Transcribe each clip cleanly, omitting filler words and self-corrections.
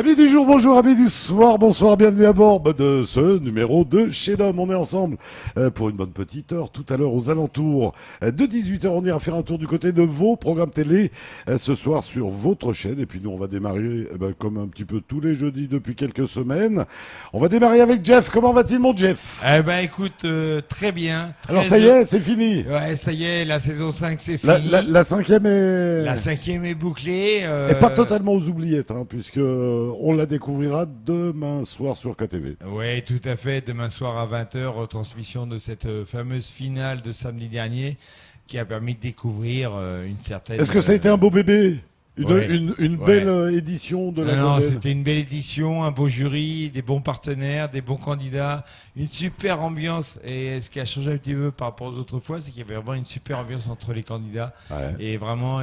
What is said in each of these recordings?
Amis du jour, bonjour, amis du soir, bonsoir, bienvenue à bord de ce numéro de Chez Dom. On est ensemble pour une bonne petite heure. Tout à l'heure, aux alentours de 18h, on ira faire un tour du côté de vos programmes télé ce soir sur votre chaîne. Et puis nous, on va démarrer comme un petit peu tous les jeudis depuis quelques semaines. On va démarrer avec Jeff. Comment va-t-il, mon Jeff? Écoute, très bien. Alors ça y est, c'est fini. Ouais, ça y est, la saison 5 c'est fini. La cinquième est... La cinquième est bouclée. Et pas totalement aux oubliettes, hein, puisque on la découvrira demain soir sur KTV. Oui, tout à fait. Demain soir à 20h, retransmission de cette fameuse finale de samedi dernier qui a permis de découvrir une certaine... Est-ce que ça a été un beau bébé? Une Ouais. belle édition de la Non, Golden. c'était une belle édition, un beau jury, des bons partenaires, des bons candidats, une super ambiance. Et ce qui a changé un petit peu par rapport aux autres fois, c'est qu'il y avait vraiment une super ambiance entre les candidats. Ouais. Et vraiment,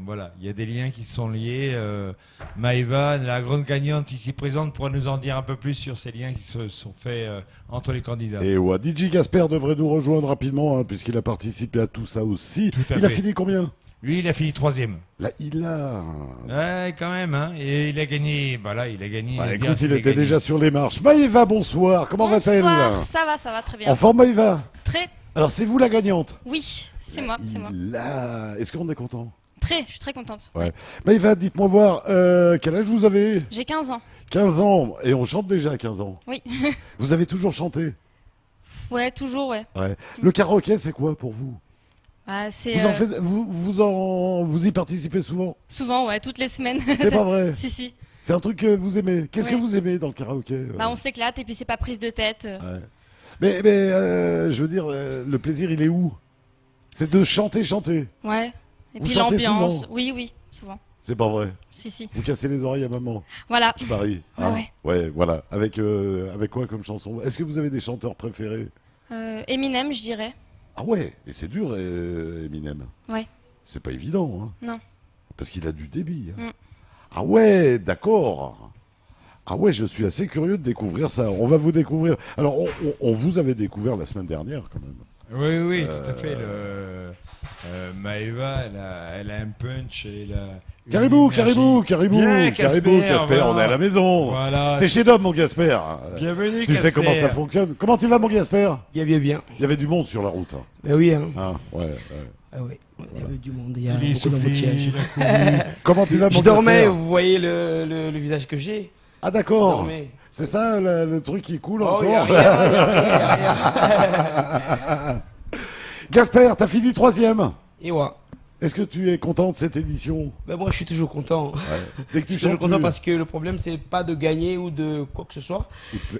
voilà, il y a des liens qui se sont liés. Maëva, la grande gagnante ici présente, pourra nous en dire un peu plus sur ces liens qui se sont faits entre les candidats. Et ouais, DJ Gasper devrait nous rejoindre rapidement, hein, puisqu'il a participé à tout ça aussi. Tout à Il a fait. fini combien? Lui, il a fini 3e. Là, il a... Ouais, quand même, hein. Et il a gagné, voilà, il a gagné. Bah, dire écoute, qu'il il a était gagné. déjà sur les marches. Maëva, bonsoir. Comment va-t-elle? Bonsoir, ça va très bien. En forme, Maëva? Très, Alors, c'est vous la gagnante? oui, c'est moi. Là, est-ce qu'on est content? Très, je suis très contente. Ouais. Maëva, dites-moi voir, quel âge vous avez? J'ai 15 ans. 15 ans. Et on chante déjà à 15 ans. Oui. Vous avez toujours chanté? Ouais, toujours, ouais. Ouais. Le karaoké, c'est quoi pour vous? Ah, c'est Vous en faites, vous y participez souvent? souvent, ouais, toutes les semaines. C'est pas vrai. Si, si. C'est un truc que vous aimez. Qu'est-ce que Ouais. vous aimez dans le karaoké? Bah, on s'éclate et puis c'est pas prise de tête. Ouais. Mais je veux dire, le plaisir, il est où? C'est de chanter. Ouais. Et Vous puis chantez l'ambiance. souvent? Oui, souvent. C'est pas vrai. Si, si. Vous cassez les oreilles à maman. Voilà. Je parie. Ouais. Ouais, voilà. Avec quoi comme chanson? Est-ce que vous avez des chanteurs préférés? Eminem, je dirais. Ah ouais, et c'est dur, Eminem. Ouais. C'est pas évident, hein. Non. Parce qu'il a du débit. Hein. Mm. Ah ouais, d'accord. Ah ouais, je suis assez curieux de découvrir ça. On va vous découvrir. Alors, on vous avait découvert la semaine dernière, quand même. Oui, tout à fait. Maëva, elle a un punch. Caribou, Bien, Casper, voilà. on est à la maison. Voilà. T'es chez Dom, mon Gasper. Bienvenue, Tu sais comment ça fonctionne. Comment tu vas, mon Gasper? Bien, bien, bien. Il y avait du monde sur la route. Hein. Ben oui, hein. Ah, ouais. Ah oui, il y avait du monde, il y a Il est beaucoup soufflé, d'embouteillages. il a couru. Comment tu vas, mon Je dormais, Gasper? vous voyez le visage que j'ai. Ah, Je d'accord. dormais. C'est ça, le truc qui coule Oh, il y a encore. rien, il y a rien. Gasper, t'as fini 3e. Et ouais. Est-ce que tu es content de cette édition? Ben moi, je suis toujours content. Dès que tu Je suis toujours chantes, content parce que le problème, c'est pas de gagner ou de quoi que ce soit,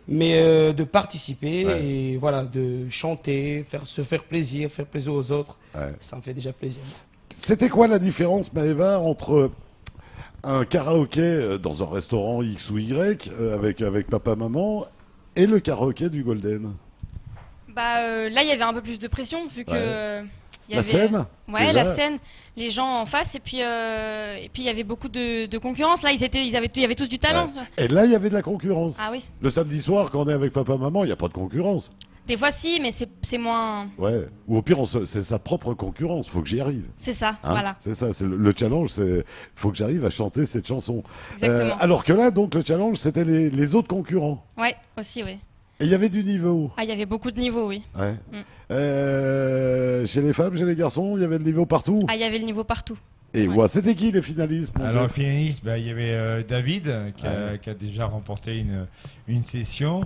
mais de participer Ouais. et voilà, de chanter, se faire plaisir aux autres. Ouais. Ça me fait déjà plaisir. C'était quoi la différence, Maëva, entre un karaoké dans un restaurant X ou Y avec papa-maman et le karaoké du Golden? Bah, là, il y avait un peu plus de pression vu que. Ouais. Il y La avait, scène Ouais, déjà la scène, les gens en face, et puis il y avait beaucoup de concurrence. Là, il y avait tous du talent. Et là, il y avait de la concurrence. Ah oui. Le samedi soir, quand on est avec papa-maman, il n'y a pas de concurrence. Des fois, si, mais c'est moins. Ouais. Ou au pire, c'est sa propre concurrence. Faut que j'y arrive. C'est ça, Hein, voilà. c'est ça. Le challenge, c'est faut que j'arrive à chanter cette chanson. Exactement. Alors que là, donc, le challenge, c'était les autres concurrents. Ouais, aussi, oui. Et il y avait du niveau. Ah, il y avait beaucoup de niveaux, oui. Ouais. Mm. Chez les femmes, chez les garçons, il y avait le niveau partout. Ah, il y avait le niveau partout. Et ouais. ouais, c'était qui les finalistes, mon Alors, Jeff? finaliste, il y avait David qui a déjà remporté une session.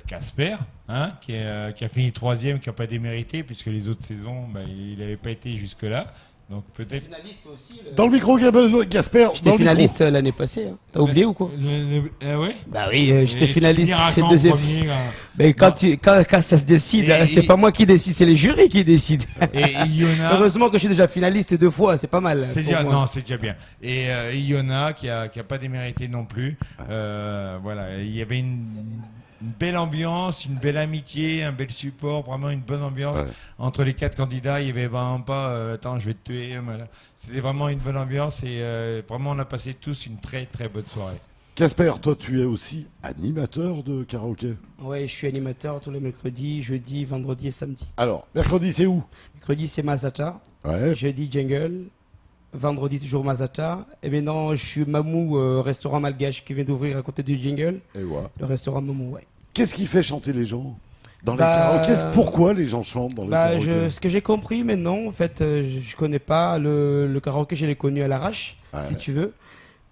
Casper, hein, qui a fini 3e, qui n'a pas démérité, puisque les autres saisons, il n'avait pas été jusque-là. Donc peut-être. Finaliste aussi. Dans le micro, Gasper. J'étais dans le finaliste l'année passée. Hein. T'as oublié ou quoi? Ouais. Bah oui, j'étais Et finaliste. tu finiras C'est quand en deuxième. premier, là Mais quand ça se décide, Et- c'est pas moi qui décide, c'est les jurys qui décident. Et Iona. Heureusement que je suis déjà finaliste 2 fois, c'est pas mal. C'est pour déjà, moi. non, c'est déjà bien. Et Iona qui a pas démérité non plus. Voilà, il y avait une belle ambiance, une belle amitié, un bel support, vraiment une bonne ambiance Ouais. entre les 4 candidats. Il y avait vraiment pas, attends, je vais te tuer. Voilà. C'était vraiment une bonne ambiance et vraiment on a passé tous une très très bonne soirée. Casper, toi, tu es aussi animateur de karaoké. Ouais, je suis animateur tous les mercredis, jeudi, vendredi et samedi. Alors, mercredi, c'est où? Mercredi, c'est Masata. Ouais. Jeudi, Jungle. vendredi toujours Mazata. Et maintenant, je suis Mamou, restaurant malgache qui vient d'ouvrir à côté du Jingle. Et voilà. Le restaurant Mamou, ouais. Qu'est-ce qui fait chanter les gens dans les Bah, karaokés? Pourquoi les gens chantent dans les karaokés? Ce que j'ai compris maintenant, en fait, je connais pas le karaoké, je l'ai connu à l'arrache, Ouais. si tu veux.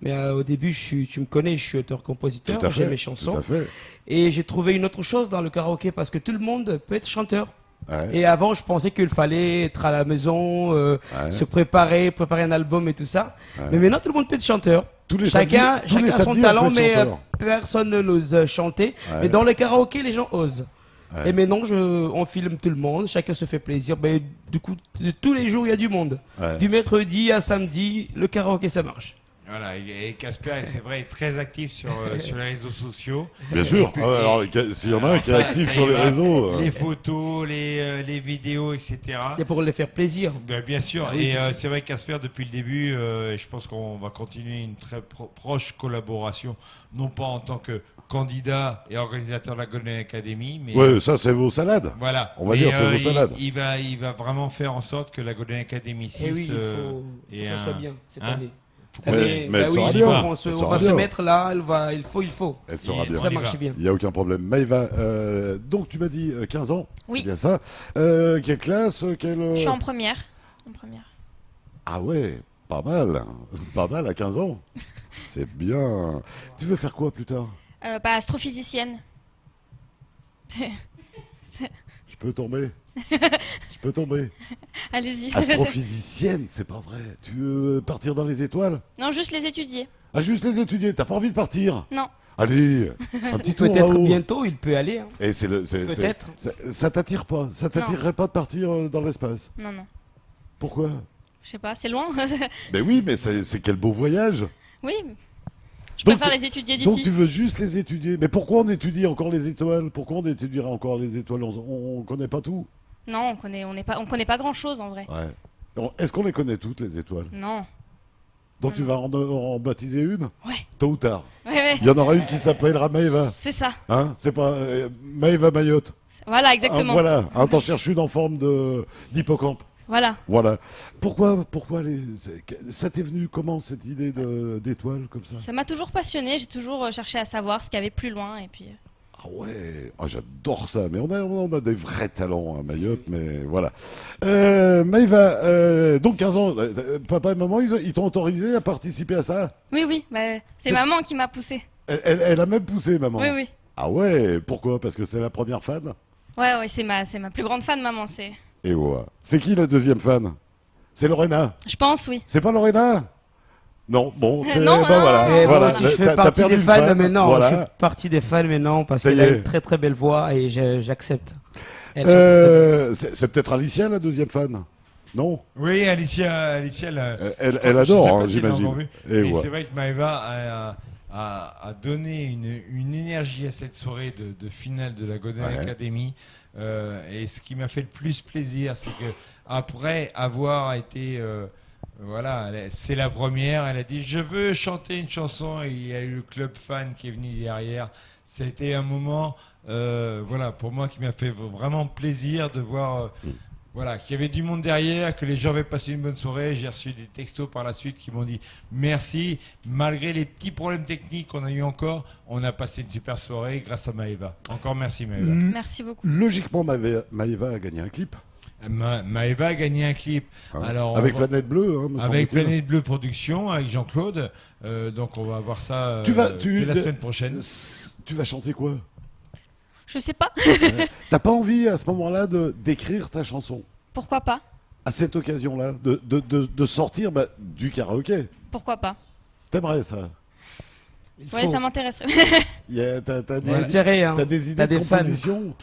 Mais au début, tu me connais, je suis auteur-compositeur, Tout à j'ai fait, mes tout chansons. à fait. Et j'ai trouvé une autre chose dans le karaoké parce que tout le monde peut être chanteur. Ouais. Et avant, je pensais qu'il fallait être à la maison, se préparer un album et tout ça. Ouais. Mais maintenant, tout le monde peut être chanteur. Tous les Chacun samedis- tous les a son samedis, on talent, peut être mais chanteur. personne ne n'ose chanter. Ouais. Mais dans les karaokés, les gens osent. Ouais. Et maintenant, on filme tout le monde, chacun se fait plaisir. Ben, du coup, tous les jours, il y a du monde. Ouais. Du mercredi à samedi, le karaoké, ça marche. Voilà, et Casper, c'est vrai, est très actif sur les réseaux sociaux. Bien sûr. Et puis- Ah, alors, s'il y en a un Alors qui est ça, actif ça sur y les va. réseaux. Les photos, les vidéos, etc. C'est pour les faire plaisir. Bien sûr, Oui, et je sais. c'est vrai que Casper, depuis le début, et je pense qu'on va continuer une très proche collaboration, non pas en tant que candidat et organisateur de la Golden Academy, mais Ouais, ça, c'est vos salades. voilà. On va Mais, dire, c'est vos salades. il va vraiment faire en sorte que la Golden Academy 6 Et oui, il faut et qu'elle soit bien cette hein année. faut qu'on- Mais elle oui, sera il bien. faut Elle on sera va se bien. mettre là, il faut. Elle sera Et bien. on Ça y marche va. bien. Il n'y a aucun problème. Maëva, donc tu m'as dit 15 ans. Oui. C'est bien ça. Quelle classe Je suis en première. En première. Ah ouais, pas mal. Pas mal à 15 ans. C'est bien. Tu veux faire quoi plus tard? Astrophysicienne. Je peux tomber. Je peux tomber. Allez-y. Astrophysicienne, c'est pas vrai. Tu veux partir dans les étoiles? Non, juste les étudier. Ah, juste les étudier. T'as pas envie de partir? Non. Allez, un petit tour Peut-être là-haut. bientôt, il peut aller. Hein. Et Peut-être. ça t'attire pas? Ça t'attirerait pas de partir dans l'espace? Non, non. Pourquoi? Je sais pas, c'est loin. Ben oui, mais c'est quel beau voyage. Oui. Je Donc, préfère les étudier Donc d'ici. tu veux juste les étudier. Mais pourquoi on étudie encore les étoiles? Pourquoi on étudiera encore les étoiles? On connaît pas tout. Non, on connaît pas grand chose en vrai. Ouais. Est-ce qu'on les connaît toutes les étoiles? Non. Donc tu vas en baptiser une? Ouais. Tôt ou tard. Ouais. Il y en aura une qui s'appellera Maëva. C'est ça. Hein? C'est pas Maëva Mayotte. Voilà, exactement. Voilà. Hein, t'en cherches une en forme d'hippocampe. Voilà. Voilà. Pourquoi ça t'est venu comment cette idée d'étoile comme ça? Ça m'a toujours passionné. J'ai toujours cherché à savoir ce qu'il y avait plus loin. Et puis. Ah ouais, ah, j'adore ça. Mais on a des vrais talents à Mayotte, mais voilà. Maëva, donc 15 ans, papa et maman, ils t'ont autorisé à participer à ça? Oui, oui. C'est maman qui m'a poussé. Elle a même poussé, maman. Oui, oui. Ah ouais, pourquoi? Parce que c'est la première fan? Ouais, ouais, c'est ma plus grande fan, maman. Et ouais. C'est qui la deuxième fan? C'est Lorena? Je pense, oui. C'est pas Lorena? Non, bon, c'est Non, bah non, voilà. non, Et voilà. moi aussi, je fais T'as partie perdu des une fans fan, maintenant. voilà. Je fais partie des fans maintenant parce Ça y qu'elle a est. une très très belle voix et j'accepte. Elle chante très bien. C'est peut-être Alicia la deuxième fan? Non? Oui, Alicia, Elle adore, hein, j'imagine. Et Mais ouais. c'est vrai que Maëva a donné une énergie à cette soirée de finale de la Golden Ouais. Academy. Et ce qui m'a fait le plus plaisir, c'est que après avoir été, voilà, c'est la première, elle a dit je veux chanter une chanson et il y a eu le club fan qui est venu derrière. C'était un moment, voilà, pour moi qui m'a fait vraiment plaisir de voir. Voilà, qu'il y avait du monde derrière, que les gens avaient passé une bonne soirée. J'ai reçu des textos par la suite qui m'ont dit merci. Malgré les petits problèmes techniques qu'on a eu encore, on a passé une super soirée grâce à Maëva. Encore merci Maëva. Merci beaucoup. Logiquement, Maëva a gagné un clip. Maëva a gagné un clip. Hein. Alors, Avec on va- Planète Bleue. Hein, me avec semble-t-il. Planète Bleue Production, avec Jean-Claude. Donc on va voir ça Tu dès la semaine prochaine. Tu vas chanter quoi? Je sais pas. T'as pas envie à ce moment-là d'écrire ta chanson? Pourquoi pas? À cette occasion-là, de sortir du karaoké? Pourquoi pas? T'aimerais ça? Il Ouais, faut. ça m'intéresserait. T'as Il y a intérêt, hein. des idées T'as de des fans. composition?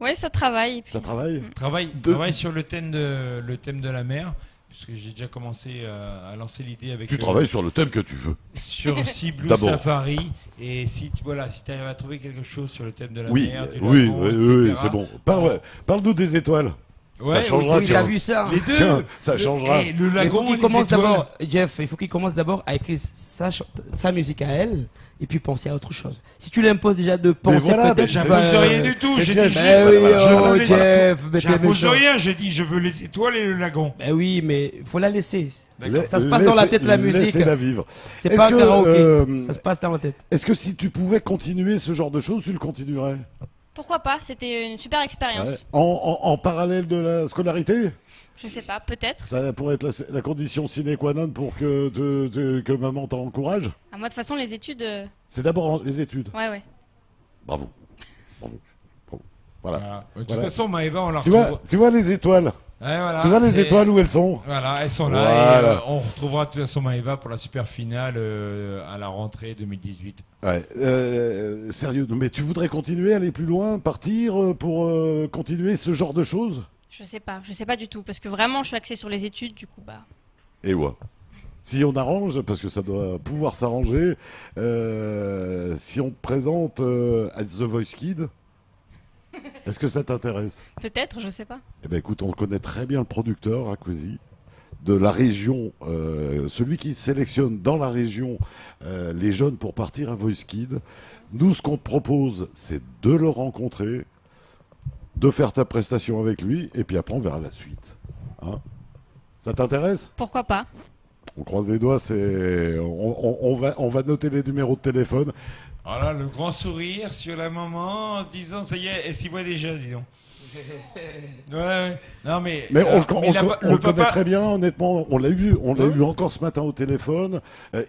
Ouais, ça travaille. et puis- Ça travaille? Travaille sur le thème de la mer, puisque j'ai déjà commencé à lancer l'idée avec. Tu travailles sur le thème que tu veux. Sur Sea Blue D'abord. Safari, et si tu arrives à trouver quelque chose sur le thème de la Oui, mer, du oui, lagon, oui, etc., c'est bon. on- Parle-nous des étoiles. Ouais, changera, Oui, il a vu ça. Les deux. Tiens, ça changera. Et le Il faut lagon, qu'il les commence étoiles. d'abord, Jeff, il faut qu'il commence d'abord à écrire sa musique à elle et puis penser à autre chose. Si tu l'imposes déjà de penser voilà, peut-être, mais tu vas- J'impose rien du tout. c'est J'ai Jeff. dit Mais juste, oui, je oh, veux les- Jeff, mais t'es J'impose méchant. rien. J'ai dit, je veux les étoiles et le lagon. Ben oui, mais il faut la laisser. La- Ça se passe dans la laissez- tête, la musique. Laissez-la vivre. C'est Est-ce pas un que, karaoké. Ça se passe dans la tête. Est-ce que si tu pouvais continuer ce genre de choses, tu le continuerais? Pourquoi pas? C'était une super expérience. Ouais. En parallèle de la scolarité? Je sais pas, peut-être. Ça pourrait être la condition sine qua non pour que maman t'encourage? Ah, moi, de toute façon, les études. C'est d'abord les études. Ouais. Bravo. Bravo. Voilà. Voilà. De toute Voilà. façon, Maëva, on la Tu retrouve. vois les étoiles? Ouais, voilà, Tu vois les c'est- étoiles où elles sont? Voilà, elles sont là. Voilà. Et on retrouvera de toute façon Maëva pour la super finale à la rentrée 2018. Ouais. Sérieux, mais tu voudrais continuer, aller plus loin, partir pour continuer ce genre de choses? Je sais pas du tout. Parce que vraiment, je suis axée sur les études, du coup, bah. Et ouais. Si on arrange, parce que ça doit pouvoir s'arranger, si on te présente à The Voice Kid, est-ce que ça t'intéresse? Peut-être, je sais pas. Eh ben écoute, on connaît très bien le producteur, Akwesi, de la région, celui qui sélectionne dans la région les jeunes pour partir à Voice Kid. Nous, ce qu'on te propose, c'est de le rencontrer, de faire ta prestation avec lui, et puis après, on verra la suite. Hein, ça t'intéresse? Pourquoi pas? On croise les doigts, on va noter les numéros de téléphone. Voilà, le grand sourire sur la maman en se disant, ça y est, elle s'y voit déjà, dis donc. Ouais. Non, mais Mais on la- le connaît très bien, honnêtement. On l'a eu encore ce matin au téléphone.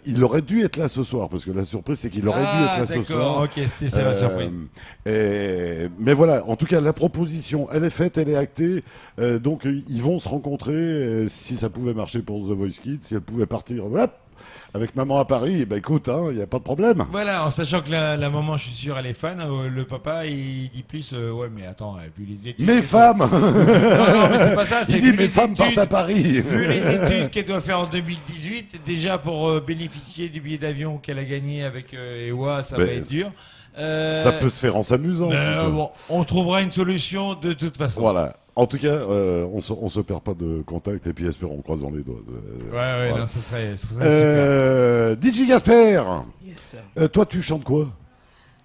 Il aurait dû être là ce soir, parce que la surprise, c'est qu'il aurait dû être là ce d'accord, soir. ok, c'était ça la surprise. Mais voilà, en tout cas, la proposition, elle est faite, elle est actée. Donc, ils vont se rencontrer. Si ça pouvait marcher pour The Voice Kids, si elle pouvait partir, voilà, avec maman à Paris, eh ben écoute, il n'y a pas de problème. Voilà, en sachant que la maman, je suis sûr, elle est fan. Le papa, il dit plus, ouais, mais attends, vu les études. Mes femmes Non, mais c'est pas ça. C'est Il dit, vu mes les femmes études- partent à Paris. Vu les études qu'elle doit faire en 2018, déjà pour bénéficier du billet d'avion qu'elle a gagné avec EWA, ça va Mais être dur. Ça peut se faire en s'amusant. tout ça. Bon, on trouvera une solution de toute façon. Voilà. En tout cas, on se perd pas de contact et puis espérons, croisons les doigts. Ouais, voilà. non, ça serait super. DJ Gasper, Yes. toi tu chantes quoi?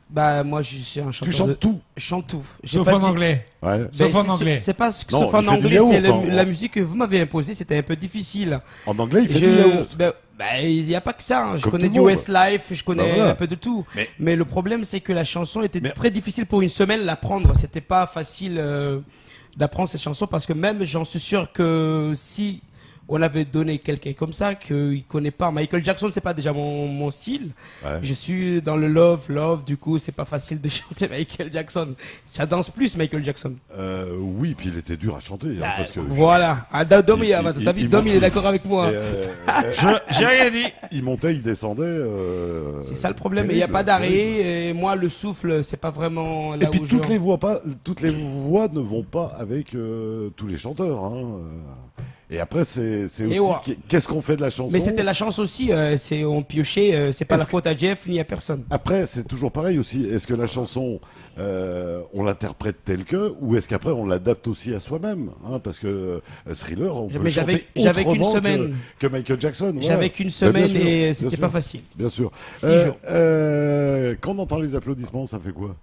Bah, moi, je suis un chanteur. Tu chantes tout? Je chante tout. J'ai Sauf pas en dit- anglais. Ouais. Ben, Sauf en c'est- anglais. C'est pas ce que Non, sauf en il fait du anglais, yaourt, c'est hein. la musique que vous m'avez imposée, c'était un peu difficile. En anglais, il fait Je- du yaourt. il n'y a pas que ça. Hein. Je Comme connais tout du le monde. Westlife, je connais Bah voilà. un peu de tout. Mais- Mais le problème, c'est que la chanson était Mais- très difficile pour une semaine l'apprendre. C'était pas facile d'apprendre cette chanson parce que même j'en suis sûr que si on avait donné quelqu'un comme ça, qu'il connaît pas Michael Jackson, c'est pas déjà mon style. Ouais. Je suis dans le love, du coup, c'est pas facile de chanter Michael Jackson. Ça danse plus Michael Jackson. Oui, puis il était dur à chanter. Hein, parce que, Voilà. Ah, Dom, David Dom, il est d'accord avec moi. Et, J'ai rien dit. il montait, il descendait. C'est ça le problème. Il terrible, n'y a pas d'arrêt. terrible. Et moi, le souffle, c'est pas vraiment là Et puis où toutes les voix ne vont pas avec tous les chanteurs. Hein. Et après, c'est aussi ouais. qu'est-ce qu'on fait de la chanson. Mais c'était la chance aussi. On piochait. C'est pas Est-ce la faute à Jeff ni à personne. Après, c'est toujours pareil aussi. Est-ce que la chanson, on l'interprète telle que, ou est-ce qu'après on l'adapte aussi à soi-même, hein, parce que Thriller, on peut Mais le j'avais chanter qu'une autrement semaine. que Michael Jackson. voilà. J'avais qu'une Bah, semaine bien sûr, et bien c'était sûr, pas facile. Bien sûr. 6 jours. Quand on entend les applaudissements, ça fait quoi?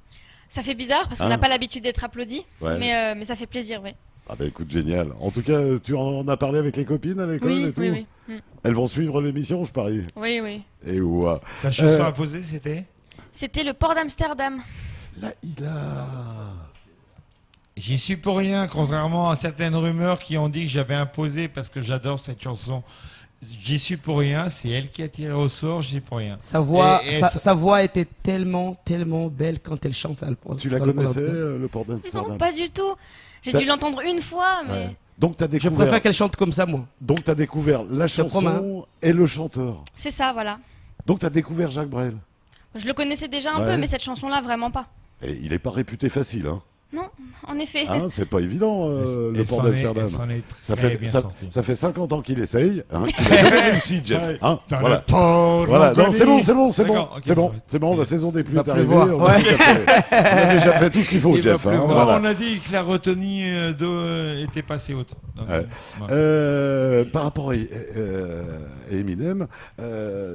Ça fait bizarre parce qu'on Hein n'a pas l'habitude d'être applaudi. Ouais. Mais ça fait plaisir, oui. Ah bah écoute, génial. En tout cas, tu en as parlé avec les copines à l'école Oui, et tout. oui, oui. Elles vont suivre l'émission, je parie. Oui, oui. Et ouah. Ta chanson à poser, c'était C'était le port d'Amsterdam. Là, il a. J'y suis pour rien, contrairement à certaines rumeurs qui ont dit que j'avais imposé parce que j'adore cette chanson. J'y suis pour rien, c'est elle qui a tiré au sort, j'y suis pour rien. Sa voix, Et sa voix était tellement belle quand elle chante. Tu la connaissais, le port Non, d'Amsterdam? pas du tout. J'ai T'as- dû l'entendre une fois, mais Ouais. Donc t'as Je découvert. préfère qu'elle chante comme ça, moi. Donc t'as découvert la te promets, chanson et le chanteur. c'est ça, voilà. Donc t'as découvert Jacques Brel. Je le connaissais déjà un Ouais. peu, mais cette chanson-là, vraiment pas. Et il est pas réputé facile, hein. Non, en effet. Hein, c'est pas évident, le Et port s'en est- d'Amsterdam. et s'en est Ça très fait, bien ça, sorti. ça fait 50 ans qu'il essaye, hein, qu'il n'a jamais réussi, Jeff. Hein, Dans voilà. le port, Voilà, non, Mongolie. c'est bon, c'est bon, c'est bon, D'accord, ok, c'est bon, ouais. c'est bon, la saison des pluies Va est arrivée, pleuvoir. on a déjà fait tout ce qu'il faut, Il va Jeff. Hein, pleuvoir. Non, voilà. on a dit que la retenue d'eau était pas assez haute. Donc, Ouais. voilà. Par rapport à Eminem,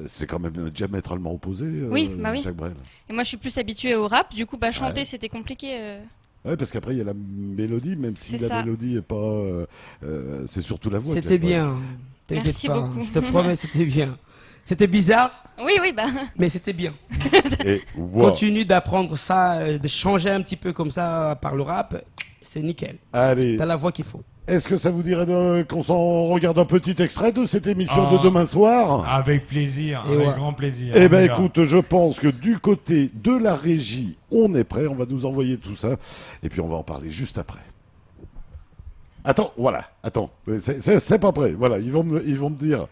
c'est quand même diamétralement opposé, Oui, bah oui. Jacques Brel. Et moi, je suis plus habituée au rap. Du coup, chanter, c'était compliqué. Ouais, parce qu'après il y a la mélodie, même si C'est la ça. mélodie est pas, c'est surtout la voix. C'était Jacques Brel. bien. T'inquiète Merci pas. beaucoup. Je te promets, c'était bien. C'était bizarre, Oui, oui, mais c'était bien. Et wow. Continue d'apprendre ça, de changer un petit peu comme ça par le rap. C'est nickel. Allez, T'as la voix qu'il faut. est-ce que ça vous dirait qu'on s'en regarde un petit extrait de cette émission Ah. de demain soir? Avec plaisir, Et avec ouais. grand plaisir. Eh On ben y va. écoute, je pense que du côté de la régie, on est prêt, on va nous envoyer tout ça, et puis on va en parler juste après. Attends, voilà, attends, c'est pas prêt, voilà, ils vont me dire,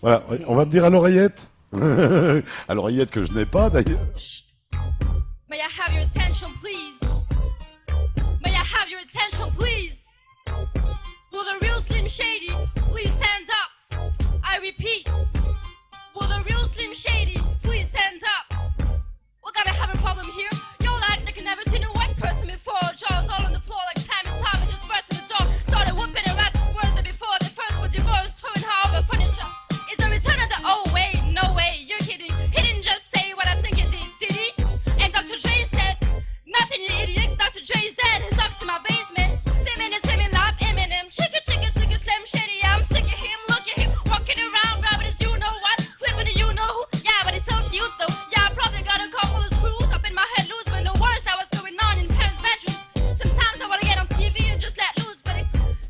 voilà, on va me dire à l'oreillette, à l'oreillette que je n'ai pas d'ailleurs. May I have your attention, please? May I have your attention, please? Will the real Slim Shady please stand up? I repeat, will the real Slim Shady please stand up? We're gonna have a problem here. You're like you never seen a white person before. Jaws all on the floor like time and time and just burst in the door. Started whooping and rats worse than before. The first was divorced, throwing her over furniture. Is the return of the oh wait, no way, you're kidding. He didn't just say what I think he did he? And Dr. Dre said, nothing you idiots, Dr. Dre's dead. He's up to my basement. Feminist, women love Eminem. Chicka, chicka, chicka, Slim Shady. I'm sick of him, look at him. Walking around, grabbing his you know what. Flipping the you know who. Yeah, but he's so cute though. Yeah, I probably got a couple of screws up in my head loose. But no words that was going on in parents' bedrooms. Sometimes I wanna get on TV and just let loose.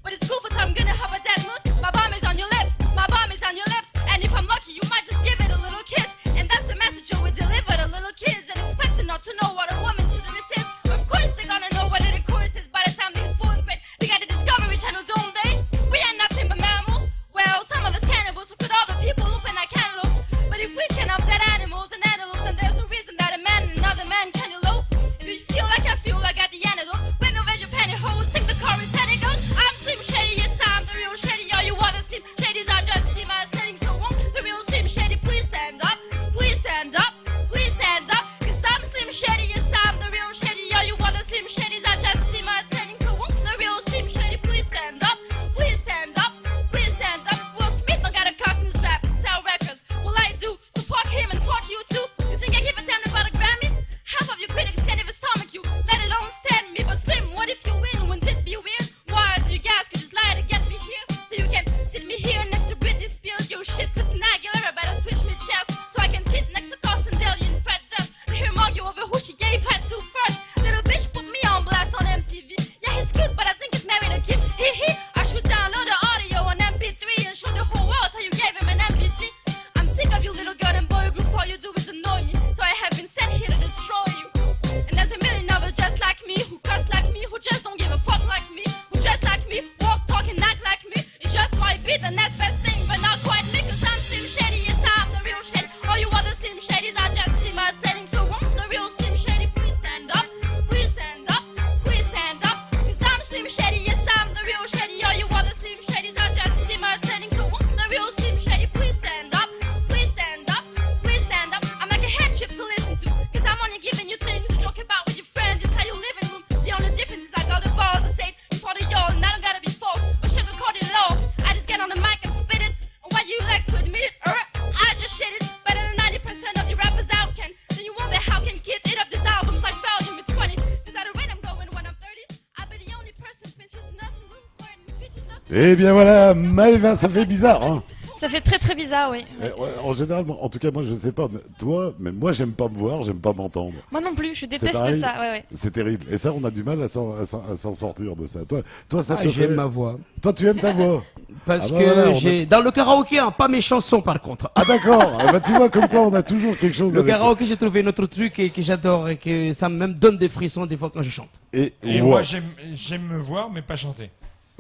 But it's cool for some gonna have a dead moose. My bomb is on your lips. My bomb is on your lips. And if I'm lucky, you might just give it a little kiss. And that's the message you would deliver to little kids. And expect them not to know what a woman's business is. Of course they're gonna know what it course is by the time they hit fourth grade. They got the Discovery Channel, don't they? We ain't nothing but mammals. Well, some of us cannibals who could all the people open like cantaloupes. But if we can up dead animals and antelopes, then there's a reason that a man and another man can elope. If you feel like I feel, I got the antidote. Wait, no, raise your pantyhose, sing the chorus, and it goes. I'm Slim Shady, yes, I'm the real Shady. All you other Slim Shadys are just imitating someone. The real Slim Shady, please stand up. Please stand up. Please stand up. Cause I'm Slim Shady, yes, I'm the real Shady. All you other Slim Shadys are just imitating someone. The real Slim Shady, please stand up. Please stand up. Please stand up. Will Smith don't got a cost in his rap to sell records. Well, I do. So fuck him and fuck you too. You think I give a damn about a Grammy? Half of your critics can't even stomach you, let alone stand me. But Slim, what if you win? Wouldn't it be weird? Why is you guys could just lie to get me here? So you can sit me here next to Britney Spears. You shit, Christina Aguilera, better switch me chairs. So I can sit next to Carson Daly and Fred Durst. And hear him argue over who she gave head to first. Little bitch put me on blast on MTV. Yeah, he's cute, but I think he's married to Kim. I should download the audio on MP3 and show the whole world how you gave him an MVT. I'm sick of you little girl and boy group. All you do is annoy me. So I have been sent here to destroy you. And there's a million of us just like me, who cuss like me, who just don't give a fuck like me, who dress like me, walk, talk, and act like me. It's just my beat, and that's best thing, but not quite me, cause I'm Slim Shady, yes, I'm the real Shady. All you other Slim Shadys are just imitating, so I'm the real Slim Shady. Please stand up, please stand up, please stand up, cause I'm Slim Shady, yes, I'm the real Shady. All you other Slim Shadys are just imitating, so I'm the real Slim Shady. Please stand up, please stand up, please stand up. I'm like a head trip to listen to, cause I'm only giving you things to joke about with your friends. It's how you live in room. The only difference is I got the balls to say it in front of y'all, and I don't gotta be false or sugarcoat it at all. I just get on the mic and spit it, and why you like to admit it, I just shit it better than 90% of you rappers out can. Then you wonder how can kids eat up these albums like volume. It's funny, cause at the rate I'm going when I'm 30, I'll be the only person pinches nothing room for it, and bitches nothing. Eh bien voilà, Maëva, ça fait bizarre, hein. Ça fait très très bizarre, oui. Ouais, en général, en tout cas, moi, je sais pas, mais toi, mais moi, j'aime pas me voir, j'aime pas m'entendre. Moi non plus, je déteste pareil. ça. Ouais, ouais. C'est terrible. Et ça, on a du mal à s'en sortir de ça. Toi, ça Ah, te fait... j'aime ma voix. Toi, tu aimes ta voix. Parce Ah bah que voilà, on j'ai. Dans le karaoké, hein, pas mes chansons par contre. Ah d'accord. Ah bah, tu vois, comme quoi, on a toujours quelque chose. Le avec ça. karaoké, j'ai trouvé notre truc et que j'adore et que ça me même donne des frissons des fois quand je chante. Et Et wow. moi, j'aime me voir, mais pas chanter.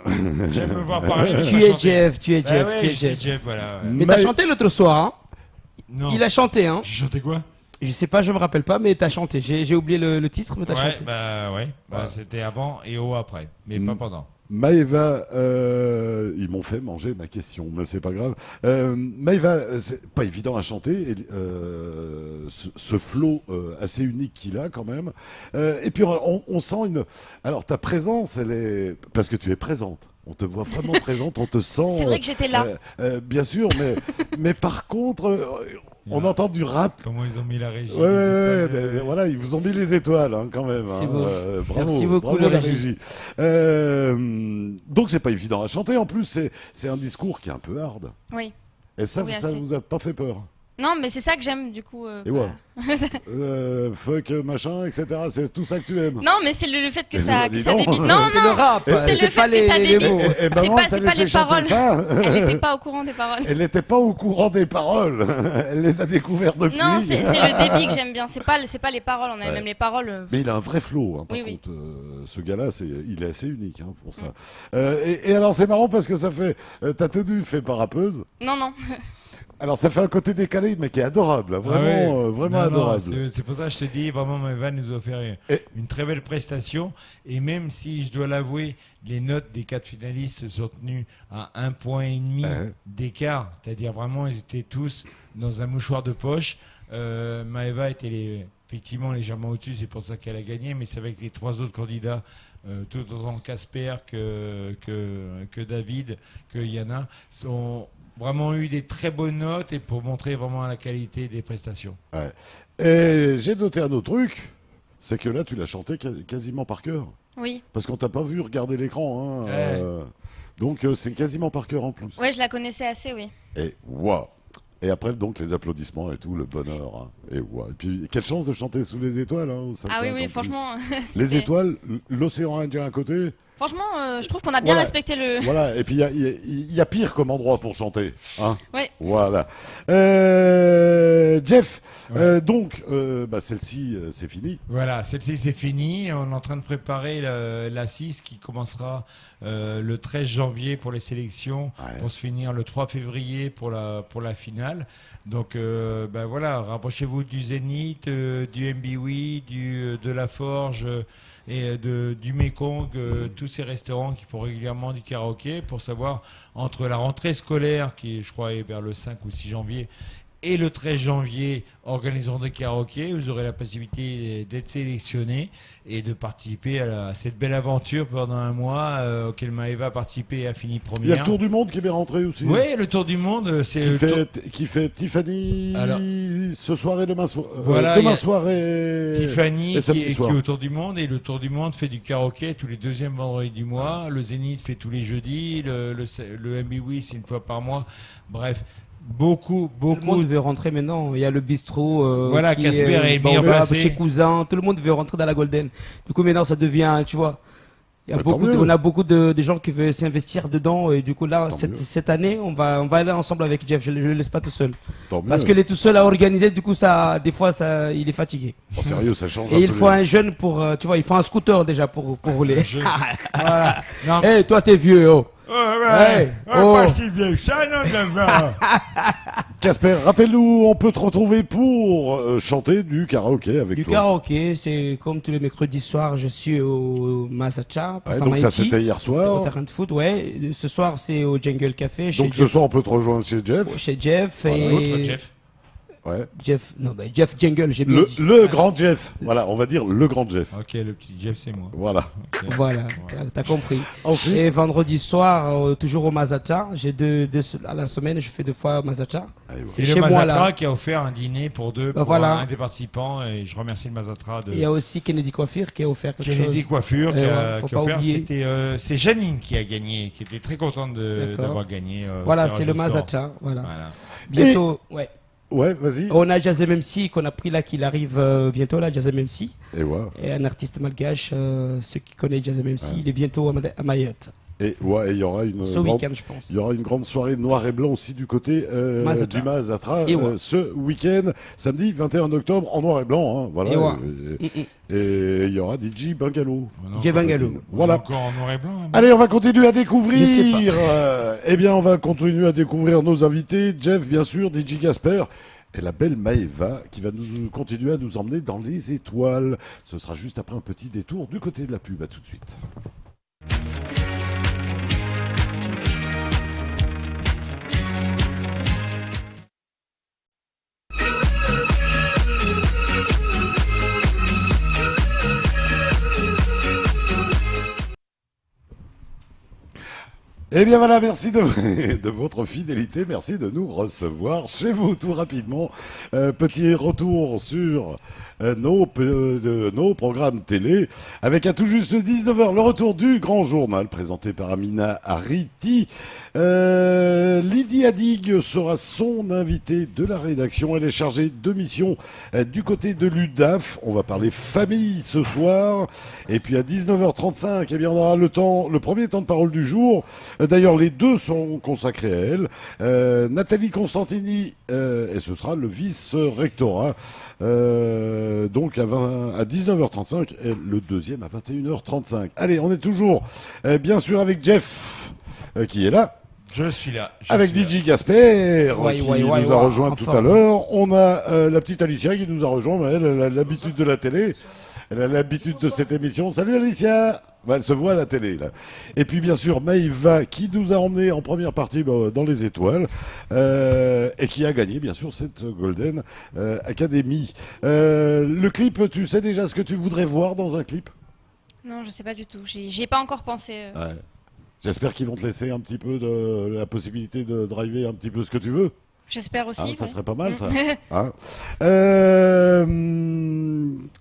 J'aime me voir parler, mais Tu pas es chanter. Jeff, tu es Bah Jeff, ouais, tu es je suis Jeff. Jeff, voilà. Ouais. Mais t'as chanté l'autre soir, hein. Non. Il a chanté, hein. J'ai chanté quoi? Je sais pas, je me rappelle pas, mais t'as chanté. J'ai oublié le titre, mais t'as Ouais, chanté. bah, c'était avant et au après, mais pas pendant. Maëva, ils m'ont fait manger ma question, mais c'est pas grave. Maëva, c'est pas évident à chanter, et, ce flow assez unique qu'il a quand même. Et puis on sent une. Alors ta présence, elle est parce que tu es présente. On te voit vraiment présente, on te sent. C'est vrai que j'étais là. Bien sûr, mais par contre, on entend du rap. Comment ils ont mis la régie. Voilà, ils vous ont mis les étoiles hein, quand même. C'est hein. beau. Bravo, Merci beaucoup, bravo le la régie. régie. Donc c'est pas évident à chanter. En plus, c'est un discours qui est un peu hard. Oui. Et ça, Oui, ça assez. vous a pas fait peur. Non, mais c'est ça que j'aime du coup. Et ouais. Fuck machin, etc. C'est tout ça que tu aimes. Non, mais c'est le fait que Eh ça, ben, que dis ça donc. débite. Non, C'est le non. rap, C'est le c'est fait pas que ça les débite. mots. Et maman, c'est t'as pas laissé les chanter paroles. ça Elle n'était pas au courant des paroles. Elle n'était pas au courant des paroles. Elle les a découvertes depuis. Non, c'est le débit que j'aime bien. C'est pas les paroles. On a même les paroles. Mais il a un vrai flow, hein, par Oui, oui. contre. Ce gars-là, il est assez unique hein, pour ça. Et alors, c'est marrant parce que ça fait. Ta tenue fait pas rappeuse. Non, non. Alors, ça fait un côté décalé, mais qui est adorable. Hein, vraiment, vraiment Non, non, adorable. c'est pour ça que je te dis, vraiment, Maëva nous a offert une très belle prestation. Et même si, je dois l'avouer, les notes des 4 finalistes se sont tenues à 1,5 point d'écart, c'est-à-dire vraiment, ils étaient tous dans un mouchoir de poche. Maëva était effectivement légèrement au-dessus, c'est pour ça qu'elle a gagné, mais c'est avec les 3 autres candidats, tout autant Casper que David, que Yana, sont vraiment eu des très bonnes notes et pour montrer vraiment la qualité des prestations. Ouais. Et j'ai noté un autre truc, c'est que là, tu l'as chanté quasiment par cœur. Oui. Parce qu'on t'a pas vu regarder l'écran. Hein, Ouais. donc, c'est quasiment par cœur en plus. Ouais, je la connaissais assez, oui. Et waouh. Et après, donc, les applaudissements et tout, le bonheur. Hein. Et waouh. Et puis, quelle chance de chanter sous les étoiles. Hein, au Ah oui, 5-5 en oui, plus. franchement. Les c'était- étoiles, l'océan Indien à côté. Franchement, je trouve qu'on a bien Voilà. respecté le. Voilà. Et puis, il y a pire comme endroit pour chanter. Hein. Ouais. Voilà. Jeff, Ouais. donc, celle-ci, c'est fini. Voilà, celle-ci c'est fini. On est en train de préparer la 6 qui commencera le 13 janvier pour les sélections, Ouais. pour se finir le 3 février pour la finale. Donc voilà, rapprochez-vous du Zénith, du MBWI, de la Forge et du Mekong, tous ces restaurants qui font régulièrement du karaoké pour savoir entre la rentrée scolaire qui je crois est vers le 5 ou 6 janvier et le 13 janvier, organisons des karaokés. Vous aurez la possibilité d'être sélectionné et de participer à cette belle aventure pendant un mois auquel Maëva a participé et a fini Il y a première. le Tour du Monde qui est bien rentré aussi. Oui, le Tour du Monde, c'est Qui fait Tiffany Alors- ce soir et demain soir. Voilà, il y demain a soir et Tiffany et samedi qui soir. est au Tour du Monde, et le Tour du Monde fait du karaoké tous les deuxièmes vendredis du mois. Le Zénith fait tous les jeudis. Le MBWI c'est une fois par mois. Bref, beaucoup. Tout le monde veut rentrer maintenant. Il y a le bistrot. Voilà, qui Casper est Baobab, meilleur placé. chez Cousin. Tout le monde veut rentrer dans la Golden. Du coup, maintenant, ça devient, tu vois. Il y a Bah, beaucoup tant mieux. on a beaucoup de gens qui veulent s'investir dedans. Et du coup, là, Tant mieux. cette année, on va aller ensemble avec Jeff. Je le laisse pas tout seul. Tant mieux. Parce qu'il est tout seul à organiser. Du coup, des fois, il est fatigué. En sérieux, ça change. Et un il peu faut les- un jeune pour, tu vois, il faut un scooter déjà pour rouler. Voilà. Non, Eh, toi, t'es vieux, oh. Hey, oh. pas si vieux que ça, non, d'abord. Casper, rappelle-nous, on peut te retrouver pour chanter du karaoké avec Du toi. karaoké, c'est comme tous les mercredis soirs, je suis au Masacha, Ouais, à donc ça Saint-Maïti, c'était hier au soir. terrain de foot, ouais. Ce soir, c'est au Jungle Café chez Donc ce Jeff. soir on peut te rejoindre chez Jeff. Chez Jeff L'autre, et Jeff. Ouais. Jeff Jungle, j'ai bien dit. Le grand Jeff. Voilà, on va dire le grand Jeff. Ok, le petit Jeff, c'est moi. Voilà. Ok. Voilà, t'as compris. Ensuite, Et vendredi soir, toujours au Masacha, à la semaine, je fais 2 fois au Masacha. allez, ouais. C'est C'est chez le moi, Mazatra là. qui a offert un dîner pour 2 Bah, pour voilà. un des participants, et je remercie le Mazatra de Il y a aussi Kennedy Coiffure qui a offert quelque Kennedy chose. Coiffure qui Ouais, a faut qui a pas offert. oublier. C'est Janine qui a gagné, qui était très contente D'accord. d'avoir gagné. Voilà, tirage c'est le au sort. Masacha. Voilà. Voilà. Bientôt, ouais. Ouais, vas-y. On a Jazz MC qu'on a pris là, qu'il arrive bientôt là, Jazz MC. Et ouais. Et un artiste malgache, ceux qui connaissent Jazz MC, Ouais. il est bientôt à Mayotte. Et ouais, il y aura une Ce grande, week-end, je pense. il y aura une grande soirée noir et blanc aussi du côté Mazatra. du Mazatra Et ouais. ce week-end, samedi 21 octobre en noir et blanc. Hein, voilà. Et ouais. Et il y aura DJ Bungalow. On a DJ encore- Bungalow. on a Voilà. Encore en noir et blanc. hein. Allez, on va continuer à Je sais découvrir. Eh bien, on va continuer à découvrir nos invités. Jeff, bien sûr, DJ Casper. Et la belle Maëva qui va nous continuer à nous emmener dans les étoiles. Ce sera juste après un petit détour du côté de la pub. À tout de suite. Eh bien voilà, merci de votre fidélité, merci de nous recevoir chez vous tout rapidement. Petit retour sur nos programmes télé, avec à tout juste 19h le retour du grand journal présenté par Amina Ariti. Lydie Hadig sera son invitée de la rédaction. Elle est chargée de mission du côté de l'UDAF. On va parler famille ce soir. Et puis à 19h35, eh bien on aura le premier temps de parole du jour. D'ailleurs, les deux sont consacrés à elle. Nathalie Constantini, et ce sera le vice-rectorat. Donc à 19h35 et le deuxième à 21h35. Allez, on est toujours bien sûr avec Jeff qui est là. Je suis là. Avec DJ Gasper qui nous a rejoint enfin. tout à l'heure. On a la petite Alicia qui nous a rejoint. Mais elle a l'habitude de la télé. Elle a l'habitude de cette émission. Salut Alicia. Bah, elle se voit à la télé là. Et puis bien sûr Maëva qui nous a emmené en première partie dans les étoiles et qui a gagné bien sûr cette Golden Academy. Le clip, tu sais déjà ce que tu voudrais voir dans un clip? Non, je sais pas du tout. J'y ai pas encore pensé. Ouais. J'espère qu'ils vont te laisser un petit peu de la possibilité de driver un petit peu ce que tu veux. J'espère aussi. Ah, ça ouais. serait pas mal ça. Hein.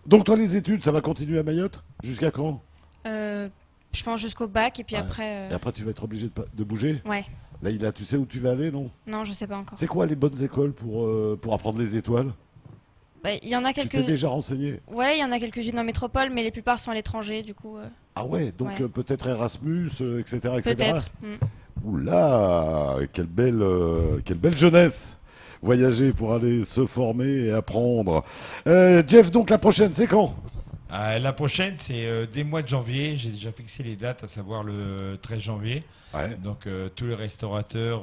Donc toi les études, ça va continuer à Mayotte? Jusqu'à quand? Je pense jusqu'au bac et puis Ouais. après. Et après tu vas être obligé de bouger? Ouais. Là, tu sais où tu vas aller, non? Non, je sais pas encore. C'est quoi les bonnes écoles pour apprendre les étoiles? Bah, il y en a Tu t'es quelques. déjà renseigné? Ouais, il y en a quelques-unes en métropole, mais les plupart sont à l'étranger, du coup. Ah ouais, donc Ouais. Peut-être Erasmus, etc., etc. Peut-être. Oula, quelle belle jeunesse! Voyager pour aller se former et apprendre. Jeff, donc la prochaine, c'est quand? La prochaine, c'est dès le mois de janvier. J'ai déjà fixé les dates, à savoir le 13 janvier. Ouais. Donc tous les restaurateurs,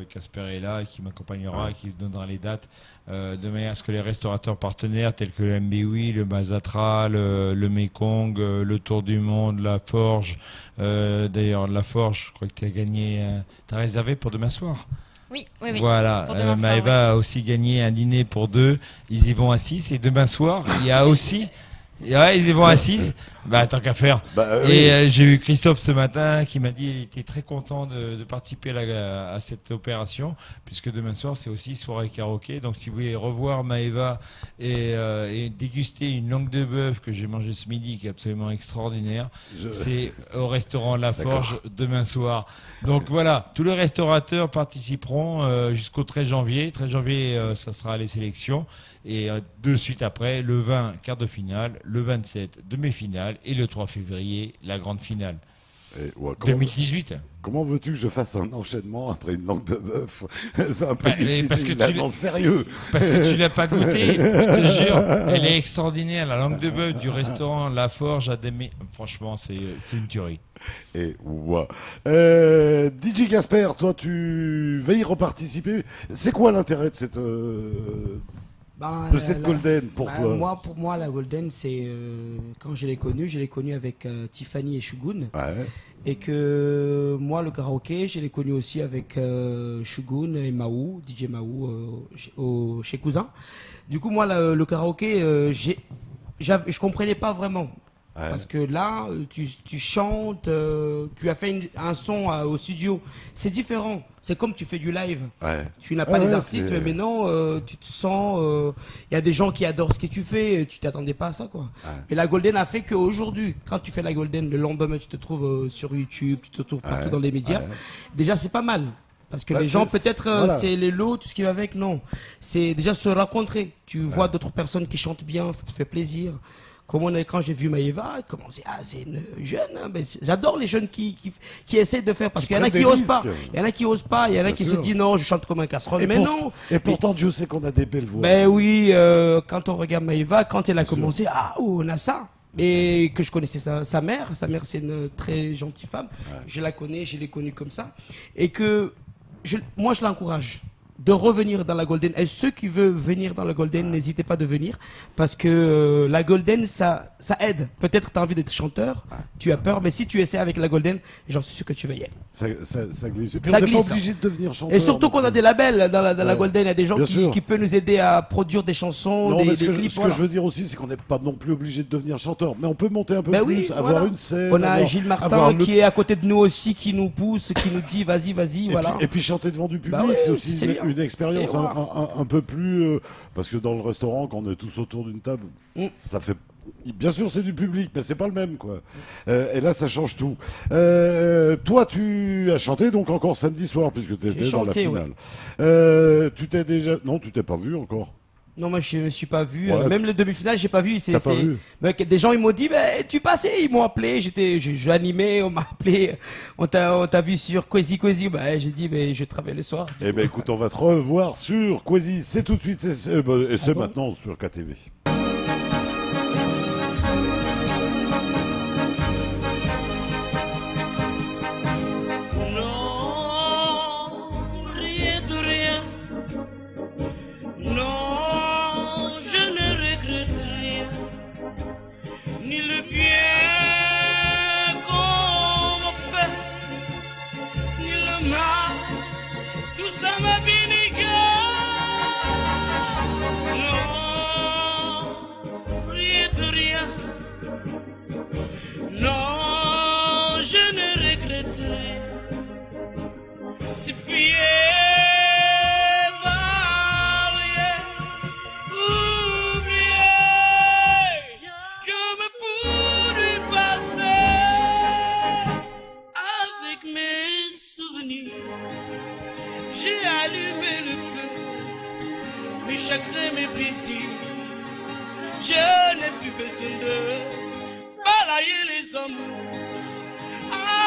Casper est là et qui m'accompagnera et qui donnera les dates, de manière à ce que les restaurateurs partenaires tels que le MBWI, le Mazatra, le Mekong, le Tour du Monde, la Forge, d'ailleurs la Forge, je crois que tu as gagné, tu as réservé pour demain soir. Oui, oui, oui. Voilà, Pour demain soir, Maëva a aussi gagné un dîner pour deux, ils y vont à 6 et demain soir, il y a aussi... Ouais, ils y vont à 6, bah tant qu'à faire. Bah, Et oui. j'ai eu Christophe ce matin qui m'a dit qu'il était très content de participer à cette opération, puisque demain soir c'est aussi soirée karaoké. Donc si vous voulez revoir Maëva et déguster une langue de bœuf que j'ai mangée ce midi qui est absolument extraordinaire, c'est au restaurant La Forge demain soir. Donc voilà, tous les restaurateurs participeront jusqu'au 13 janvier. 13 janvier, ça sera les sélections. Et de suite après, le 20, quart de finale, le 27, demi-finale, et le 3 février, la grande finale. Et, ouais, 2018. Comment veux-tu que je fasse un enchaînement après une langue de bœuf? C'est un peu Bah, difficile, parce que là, tu non, sérieux. Parce que tu l'as pas goûté, je te jure. Elle est extraordinaire, la langue de bœuf du restaurant La Forge à Démé. Franchement, c'est une tuerie. Et ouais. DJ Gasper, toi, tu vas y reparticiper. C'est quoi l'intérêt de cette Golden pour toi? Pour moi, la Golden, c'est quand je l'ai connue avec Tiffany et Shugun. Ouais. Et que moi, le karaoké, je l'ai connu aussi avec Shugun et Maou, DJ Maou chez Cousin. Du coup, moi, le karaoké, je comprenais pas vraiment. Ouais. Parce que là, tu chantes, tu as fait un son au studio. C'est différent. C'est comme tu fais du live. Ouais. Tu n'as pas les artistes, c'est- mais maintenant, tu te sens... Il y a des gens qui adorent ce que tu fais. Et tu t'attendais pas à ça, quoi. Ouais. Et la Golden a fait qu'aujourd'hui, quand tu fais la Golden, le lendemain, tu te trouves sur YouTube, tu te trouves partout Ouais. dans les médias. Ouais. Déjà, c'est pas mal. Parce que Bah, les gens, c'est- peut-être, voilà. c'est les lots, tout ce qui va avec. Non. C'est déjà se rencontrer. Tu vois d'autres personnes qui chantent bien, ça te fait plaisir. Quand j'ai vu Maëva, c'est une jeune. Hein, ben, j'adore les jeunes qui essaient de faire. Parce Qui qu'il y en a prennent qui des osent pas. risques. Il y en a qui osent pas. Il y en a Bien qui sûr. se disent non, je chante comme un casserole. Et Mais pour- non. Et pourtant, Dieu sait qu'on a des belles voix. Ben oui, quand on regarde Maëva, quand elle a commencé, on a ça. Et que je connaissais sa mère. Sa mère, c'est une très gentille femme. Je la connais, je l'ai connue comme ça. Et que moi, je l'encourage. de revenir dans la Golden. Et ceux qui veulent venir dans la Golden, n'hésitez pas de venir. Parce que la Golden, ça aide. Peut-être tu as envie d'être chanteur, tu as peur, mais si tu essaies avec la Golden, j'en suis sûr que tu vas y aller. Ça glisse. Et puis Ça on n'est pas glisse, obligé de devenir chanteur. Et surtout qu'on a des labels dans la Ouais. Golden. Il y a des gens Bien sûr. qui peuvent nous aider à produire des chansons, Non, des mais ce clips. que voilà. je veux dire aussi, c'est qu'on n'est pas non plus obligé de devenir chanteur. Mais on peut monter un peu Ben plus, oui, avoir voilà. une scène. On a avoir- Gilles avoir Martin le- qui est à côté de nous aussi, qui nous pousse, qui nous dit vas-y, Et, voilà. puis, et puis chanter devant du public, Bah oui, c'est aussi c'est bien. une expérience Et voilà. un peu plus... parce que dans le restaurant, quand on est tous autour d'une table, ça fait... Bien sûr, c'est du public, mais c'est pas le même, quoi. Et là, ça change tout. Toi, tu as chanté donc encore samedi soir, puisque tu étais J'ai dans la chanté, finale. Tu t'es déjà... Non, tu t'es pas vu encore. Non, moi je me suis pas vu. Voilà. Même le demi-finale, j'ai pas vu. T'as pas vu. Des gens ils m'ont dit, tu passais, ils m'ont appelé. J'animais, on m'a appelé. On t'a vu sur Quasi. J'ai dit, je travaille le soir. Eh ben écoute, on va te revoir sur Quasi. C'est tout de suite, et c'est bon maintenant sur KTV. Non, rien de rien. Non, je ne regrette rien. Ni le bien qu'on m'a fait, ni le mal. Tout ça m'a bien égal. Non, rien de rien. Non, je ne regrette rien. Si bien varié, oublié, je me fous du passé avec mes souvenirs. J'ai allumé le feu, mes chagrins, mes plaisirs. Je n'ai plus besoin de balayer les amours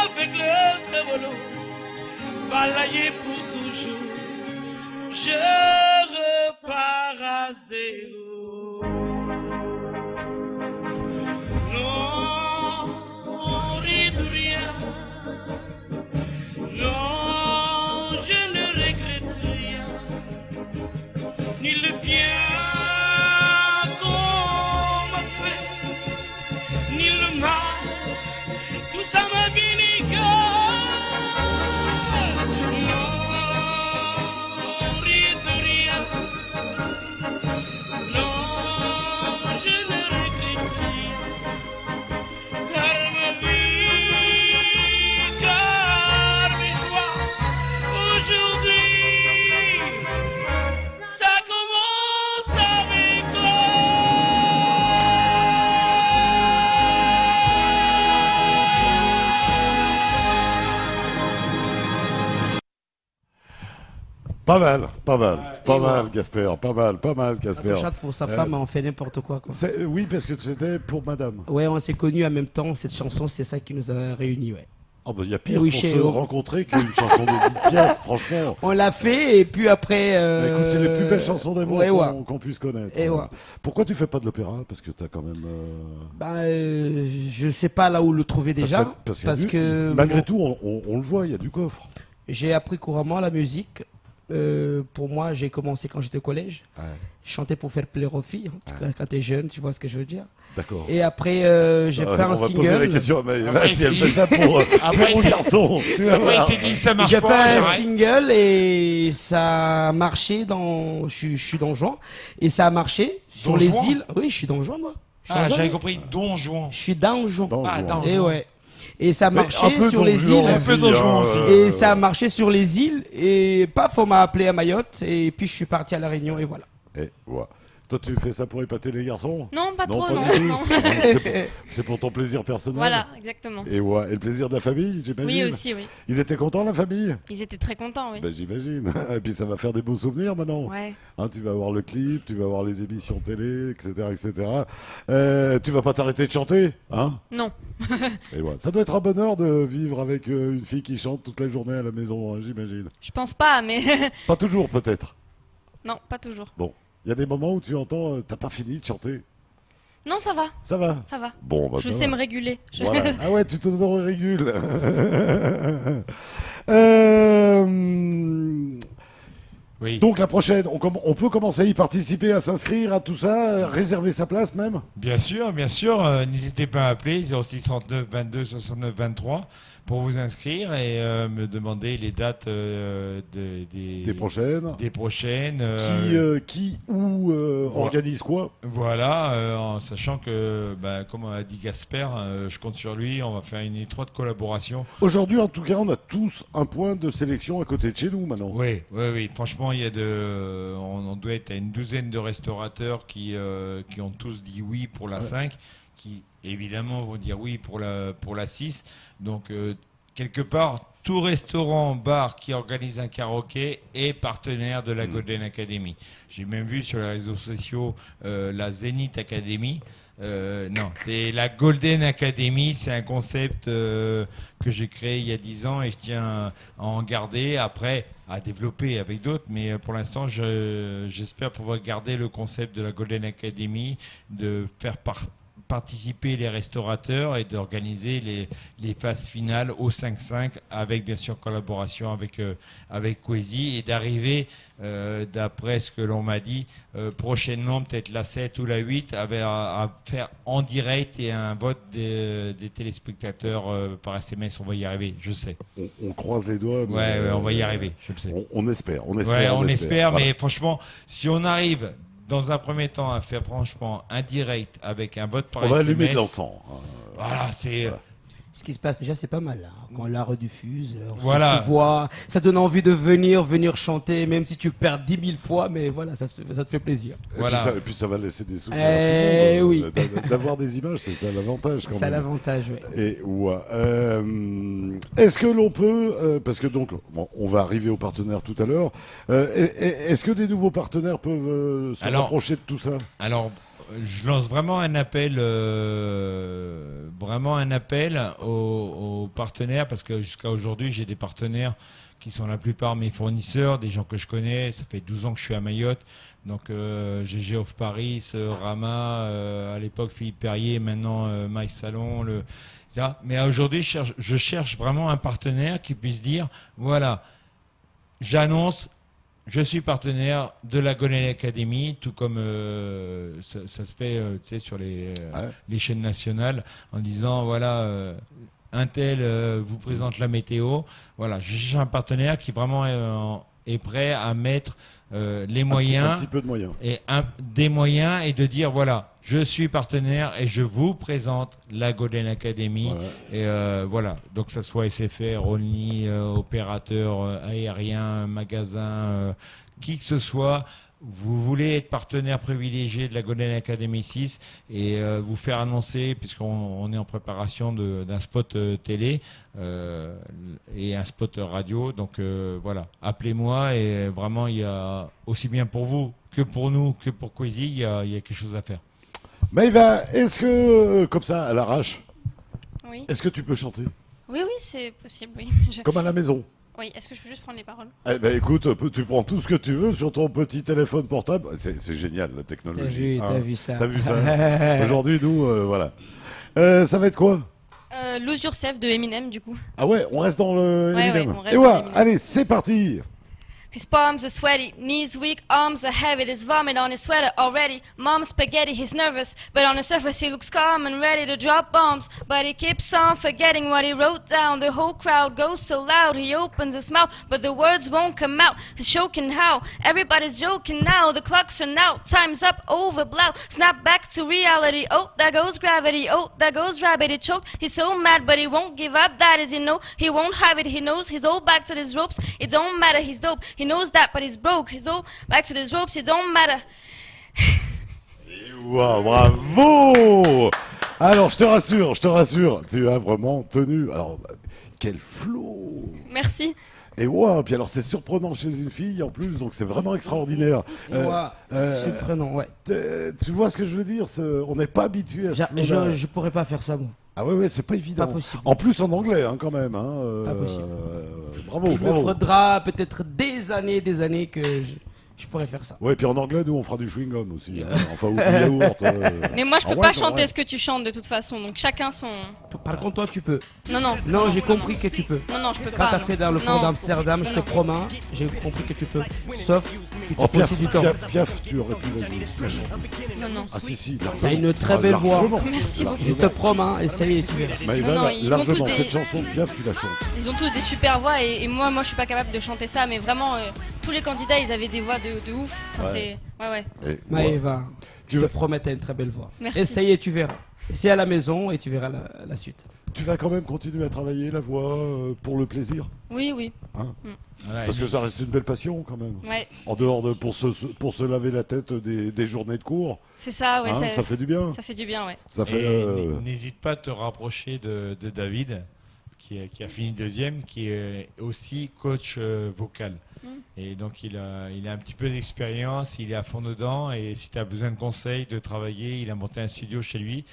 avec le trémolo. Balayé pour toujours, je repars à zéro. Non, rien de rien. Non, je ne regrette rien. Ni le bien qu'on m'a fait, ni le mal. Tout ça m'a bien égal. Pas mal, pas voilà. mal, Casper, pas mal, Casper. Chante pour sa femme, on fait n'importe quoi. Oui, parce que c'était pour madame. Ouais, on s'est connus en même temps. Cette chanson, c'est ça qui nous a réunis, ouais. Oh, bah, il y a pire Oui, pour chez se eux. rencontrer qu'une chanson d'Edith Piaf, franchement. On l'a fait et puis après. Écoute, c'est les plus belles chansons d'amour ouais, ouais. qu'on puisse connaître. Et ouais. Pourquoi tu fais pas de l'opéra? Parce que t'as quand même. Je sais pas là où le trouver déjà. Parce que malgré tout, on le voit, il y a du coffre. J'ai appris couramment la musique. Pour moi, j'ai commencé quand j'étais au collège. Ouais. Je chantais pour faire plaisir aux filles. En tout cas, quand t'es jeune, tu vois ce que je veux dire. D'accord. Et après, j'ai fait un on va poser la single. question à Maëva Après, si elle c'est- fait ça pour Après, mon c'est- garçon. Tu vas Après, il voir. s'est dit ça marche J'ai pas. fait un j'arrête. single et ça a marché dans. Je suis dans Juin. Et ça a marché sur Don les Juan îles. Oui, je suis dans Juin, moi. Je suis Ah, en j'avais Juin. compris Don Juan. Je suis dans Juin. Dans Ah, Juan. dans Et Juan. ouais. Et ça a Mais marché un peu sur Don les Juan îles. aussi, Un peu Don Juan aussi. Et ça a marché sur les îles. Et paf, on m'a appelé à Mayotte. Et puis je suis parti à La Réunion. Et voilà. Et voilà. Toi, tu fais ça pour épater les garçons? Non, pas trop, pas non. du tout. non. C'est pour ton plaisir personnel. Voilà, exactement. Et ouais. Et le plaisir de la famille, j'imagine. Oui, aussi, oui. Ils étaient contents, la famille? Ils étaient très contents, oui. Ben, j'imagine. Et puis ça va faire des beaux souvenirs maintenant. Ouais. Hein, tu vas voir le clip, tu vas voir les émissions télé, etc., etc. Tu vas pas t'arrêter de chanter, hein? Non. Et voilà. Ça doit être un bonheur de vivre avec une fille qui chante toute la journée à la maison, hein, j'imagine. Je pense pas, mais. Pas toujours, peut-être. non, pas toujours. Bon, il y a des moments où tu entends, t'as pas fini de chanter. Non, ça va. Ça va. Ça va. Bon, bah, Je ça sais va. me réguler. Voilà. Ah ouais, tu te régules. Oui. Donc la prochaine, on peut commencer à y participer, à s'inscrire, à tout ça, réserver sa place même. Bien sûr, bien sûr. N'hésitez pas à appeler 06 39 22 69 23 pour vous inscrire et me demander les dates Des prochaines. des prochaines. Qui ou organise quoi? Voilà, en sachant que, comme a dit Gasper, je compte sur lui. On va faire une étroite collaboration. Aujourd'hui, en tout cas, on a tous un point de sélection à côté de chez nous maintenant. Oui, oui, oui. Franchement, il y a on doit être à une douzaine de restaurateurs qui ont tous dit oui pour la 5, qui évidemment vont dire oui pour la 6. Donc, quelque part, tout restaurant, bar qui organise un karaoké est partenaire de la Golden Academy. J'ai même vu sur les réseaux sociaux la Zenith Academy. Non, c'est la Golden Academy. C'est un concept que j'ai créé il y a 10 ans et je tiens à en garder. Après, à développer avec d'autres, mais pour l'instant, j'espère pouvoir garder le concept de la Golden Academy, de faire participer les restaurateurs et d'organiser les phases finales au 5-5 avec bien sûr collaboration avec Coezy et d'arriver, d'après ce que l'on m'a dit, prochainement peut-être la 7 ou la 8 à faire en direct et un vote des téléspectateurs par SMS. On va y arriver, je sais. On croise les doigts. Ouais, on va y arriver, je le sais. On espère. On espère, voilà. mais franchement, si on arrive dans un premier temps à faire franchement un direct avec un vote par on va SMS, allumer de l'encens. Voilà, c'est... Voilà. Ce qui se passe déjà, c'est pas mal. Hein. Quand on la rediffuse, on Voilà. se voit, ça donne envie de venir chanter, même si tu perds 10 000 fois, mais voilà, ça te fait plaisir. Voilà. Et puis ça va laisser des souvenirs. à tout le monde, Oui. D'avoir des images, c'est ça l'avantage. quand C'est même. l'avantage, oui. Et ouais. Est-ce que l'on peut, parce que donc on va arriver aux partenaires tout à l'heure, est-ce que des nouveaux partenaires peuvent se rapprocher de tout ça? Alors, je lance vraiment un appel, aux partenaires, parce que jusqu'à aujourd'hui, j'ai des partenaires qui sont la plupart mes fournisseurs, des gens que je connais. Ça fait 12 ans que je suis à Mayotte. Donc, GG Off Paris, Rama, à l'époque Philippe Perrier, maintenant Maïs Salon. Mais aujourd'hui, je cherche vraiment un partenaire qui puisse dire, voilà, j'annonce, je suis partenaire de la Golden Academy, tout comme ça se fait sur les chaînes nationales, en disant, voilà, un tel vous présente la météo. Voilà, je cherche un partenaire qui vraiment est prêt à mettre les moyens, un petit peu de moyens. Et des moyens, et de dire, voilà, je suis partenaire et je vous présente la Golden Academy. Ouais. Et voilà, donc que ça soit SFR, Only, opérateur aérien, magasin, qui que ce soit, vous voulez être partenaire privilégié de la Golden Academy 6 et vous faire annoncer, puisqu'on est en préparation d'un spot télé et un spot radio. Donc voilà, appelez-moi, et vraiment, il y a aussi bien pour vous que pour nous, que pour Coezy, il y a quelque chose à faire. Maïva, est-ce que, comme ça, à l'arrache, Oui. est-ce que tu peux chanter? Oui, c'est possible, oui. Comme à la maison? Oui, est-ce que je peux juste prendre les paroles? Eh ben écoute, tu prends tout ce que tu veux sur ton petit téléphone portable. C'est génial, la technologie. T'as vu ça. T'as vu ça. Aujourd'hui, nous, voilà. Ça va être quoi? Lose Yourself de Eminem, du coup. Ah ouais, on reste dans le Eminem. on reste Et dans voilà, Eminem. allez, c'est parti. His palms are sweaty, knees weak, arms are heavy, there's vomit on his sweater already. Mom's spaghetti, he's nervous, but on the surface he looks calm and ready to drop bombs. But he keeps on forgetting what he wrote down. The whole crowd goes so loud, he opens his mouth, but the words won't come out. He's choking how? Everybody's joking now, the clock's run out, time's up, over, blow. Snap back to reality, oh, there goes gravity, oh, there goes rabbit, he choked. He's so mad, but he won't give up, that is, he won't have it, he knows he's all back to his ropes. It don't matter, he's dope. He knows that, but he's broke. He's all back to his ropes. It don't matter. Wow, bravo. Alors, je te rassure, tu as vraiment tenu. Alors, quel flow. Merci. Et wow, puis alors c'est surprenant chez une fille en plus, donc c'est vraiment extraordinaire. Surprenant, ouais. Tu vois ce que je veux dire, on n'est pas habitué à ça. Je pourrais pas faire ça, moi. Ah ouais, c'est pas évident. Pas possible. En plus en anglais, hein, quand même. Hein, pas possible. Bravo, Il me faudra peut-être des années que je pourrais faire ça. Ouais, puis en anglais, nous, on fera du chewing-gum aussi. Enfin, ou du yaourt. Mais moi, je peux Ah ouais, pas non, chanter ouais. ce que tu chantes de toute façon. Donc chacun son. Par contre, toi, tu peux. Non. Non, j'ai compris que tu peux. Non, je peux Quand pas. t'as non. fait dans le fond Non. d'Amsterdam, je te Non. promets, j'ai compris que tu peux. Sauf qu'il te Oh, faut aussi du temps. Piaf, tu aurais pu la chanter. Non. Ah, si, largement. T'as une très Ah, belle voix. largement. Merci beaucoup. Je te promets, essaye et tu verras. Maëva, Non, ils ont largement, tous des- cette chanson de Piaf, tu la chantes. Ils ont tous des super voix et moi, je suis pas capable de chanter ça. Mais vraiment, tous les candidats, ils avaient des voix de ouf. Enfin, Ouais. ouais. Et, Maëva, Tu je vas- te promets, t'as une très belle voix. Merci. Essaye et tu verras. Essaye à la maison et tu verras la suite. tu vas quand même continuer à travailler la voix pour le plaisir, Oui. Voilà, parce et que ça reste une belle passion quand même. Ouais. En dehors de pour se laver la tête des journées de cours, C'est ça, ouais. hein, ça fait du bien. Ça fait du bien, ouais. Ça fait. Et n'hésite pas à te rapprocher de David, qui a fini deuxième, qui est aussi coach vocal. Et donc il a un petit peu d'expérience, il est à fond dedans, et si tu as besoin de conseils, de travailler, il a monté un studio chez lui.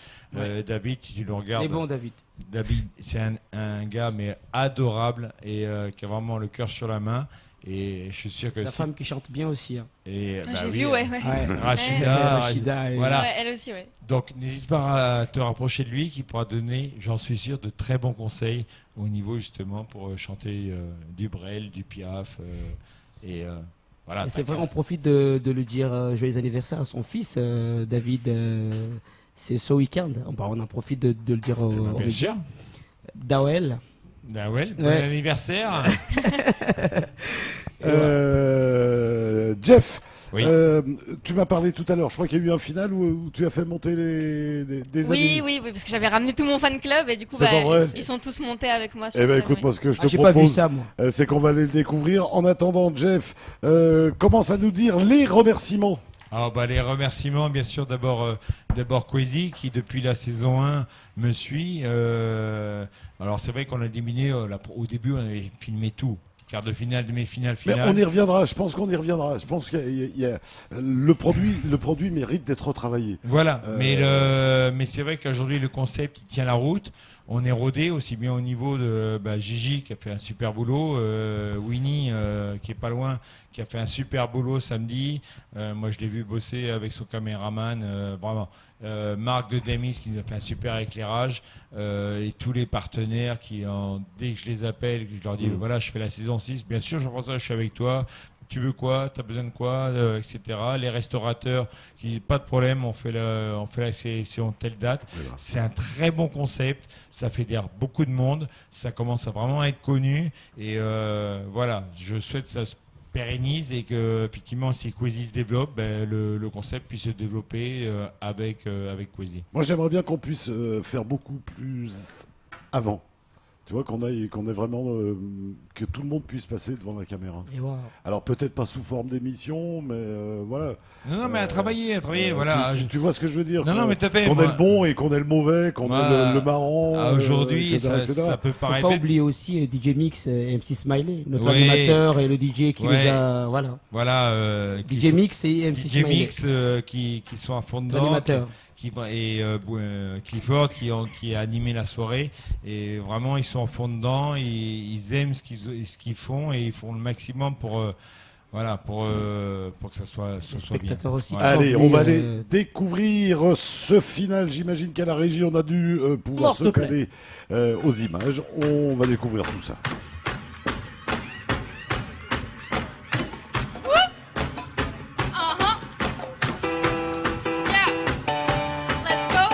David, si tu le Il regardes, est bon, David. David, c'est un gars mais adorable et qui a vraiment le cœur sur la main. Et je suis sûr que Sa femme qui chante bien aussi. Hein. Et, Ah, bah j'ai oui, vu, ouais. Rachida, Rachida et- voilà. Ouais, elle aussi, ouais. Donc n'hésite pas à te rapprocher de lui qui pourra donner, j'en suis sûr, de très bons conseils au niveau justement pour chanter du Brel, du Piaf voilà. Et c'est vrai, on profite de le dire joyeux anniversaire à son fils, David. C'est ce week-end. On en profite de le dire au Bien sûr. Dawel. Ben ouais, bon Ouais. anniversaire. Jeff, Oui. tu m'as parlé tout à l'heure. Je crois qu'il y a eu un final où tu as fait monter des amis. Oui, parce que j'avais ramené tout mon fan club et du coup, C'est pas vrai. ils sont tous montés avec moi sur Eh ben scène, écoute, oui. moi ce que je Ah, te j'ai pas vu propose, ça, moi. c'est qu'on va aller le découvrir. En attendant, Jeff, commence à nous dire les remerciements. Alors, les remerciements, bien sûr, d'abord Kwesi qui depuis la saison 1 me suit. Alors c'est vrai qu'on a diminué, au début on avait filmé tout. Quart de finale, demi-finale, Mais finale. on y reviendra. Je pense qu'on y reviendra. Je pense qu'il y a le produit mérite d'être retravaillé. Voilà, mais c'est vrai qu'aujourd'hui le concept il tient la route. On est rodé aussi bien au niveau de Gigi qui a fait un super boulot, Winnie qui est pas loin, qui a fait un super boulot samedi. Moi je l'ai vu bosser avec son caméraman, vraiment. Marc de Demis qui nous a fait un super éclairage et tous les partenaires dès que je les appelle, que je leur dis voilà je fais la saison 6, bien sûr Jean-François je suis avec toi. Tu veux quoi? Tu as besoin de quoi? Etc. Les restaurateurs, pas de problème, on fait la sélection telle date. Voilà. C'est un très bon concept. Ça fédère beaucoup de monde. Ça commence à vraiment être connu. Et voilà, je souhaite que ça se pérennise et que, effectivement, si Kwesi se développe, le concept puisse se développer avec Kwesi. Moi, j'aimerais bien qu'on puisse faire beaucoup plus avant. Tu vois, qu'on ait vraiment que tout le monde puisse passer devant la caméra. Et wow. Alors peut-être pas sous forme d'émission, mais voilà. Non, mais à travailler, voilà. Tu vois ce que je veux dire? Non, mais tout à fait. Qu'on Moi- ait le bon et qu'on ait le mauvais, qu'on ait le marrant. Aujourd'hui, etc., ça peut Faut paraître. pas oublier aussi DJ Mix, MC Smiley, notre Oui. animateur et le DJ qui Ouais. nous a. Voilà. Voilà. DJ Mix et MC DJ Smiley. Mix qui sont à fond dedans. L'animateur. Et Clifford qui a animé la soirée et vraiment ils sont en fond dedans, ils aiment ce qu'ils font et ils font le maximum pour que ça soit Les bien. spectateurs aussi. Ouais. qui sont Allez, venus, on va aller découvrir ce final. J'imagine qu'à la régie, on a dû pouvoir Mort, se s'il te plaît. coller aux images. On va découvrir tout ça. Uh-huh. Yeah. Let's go.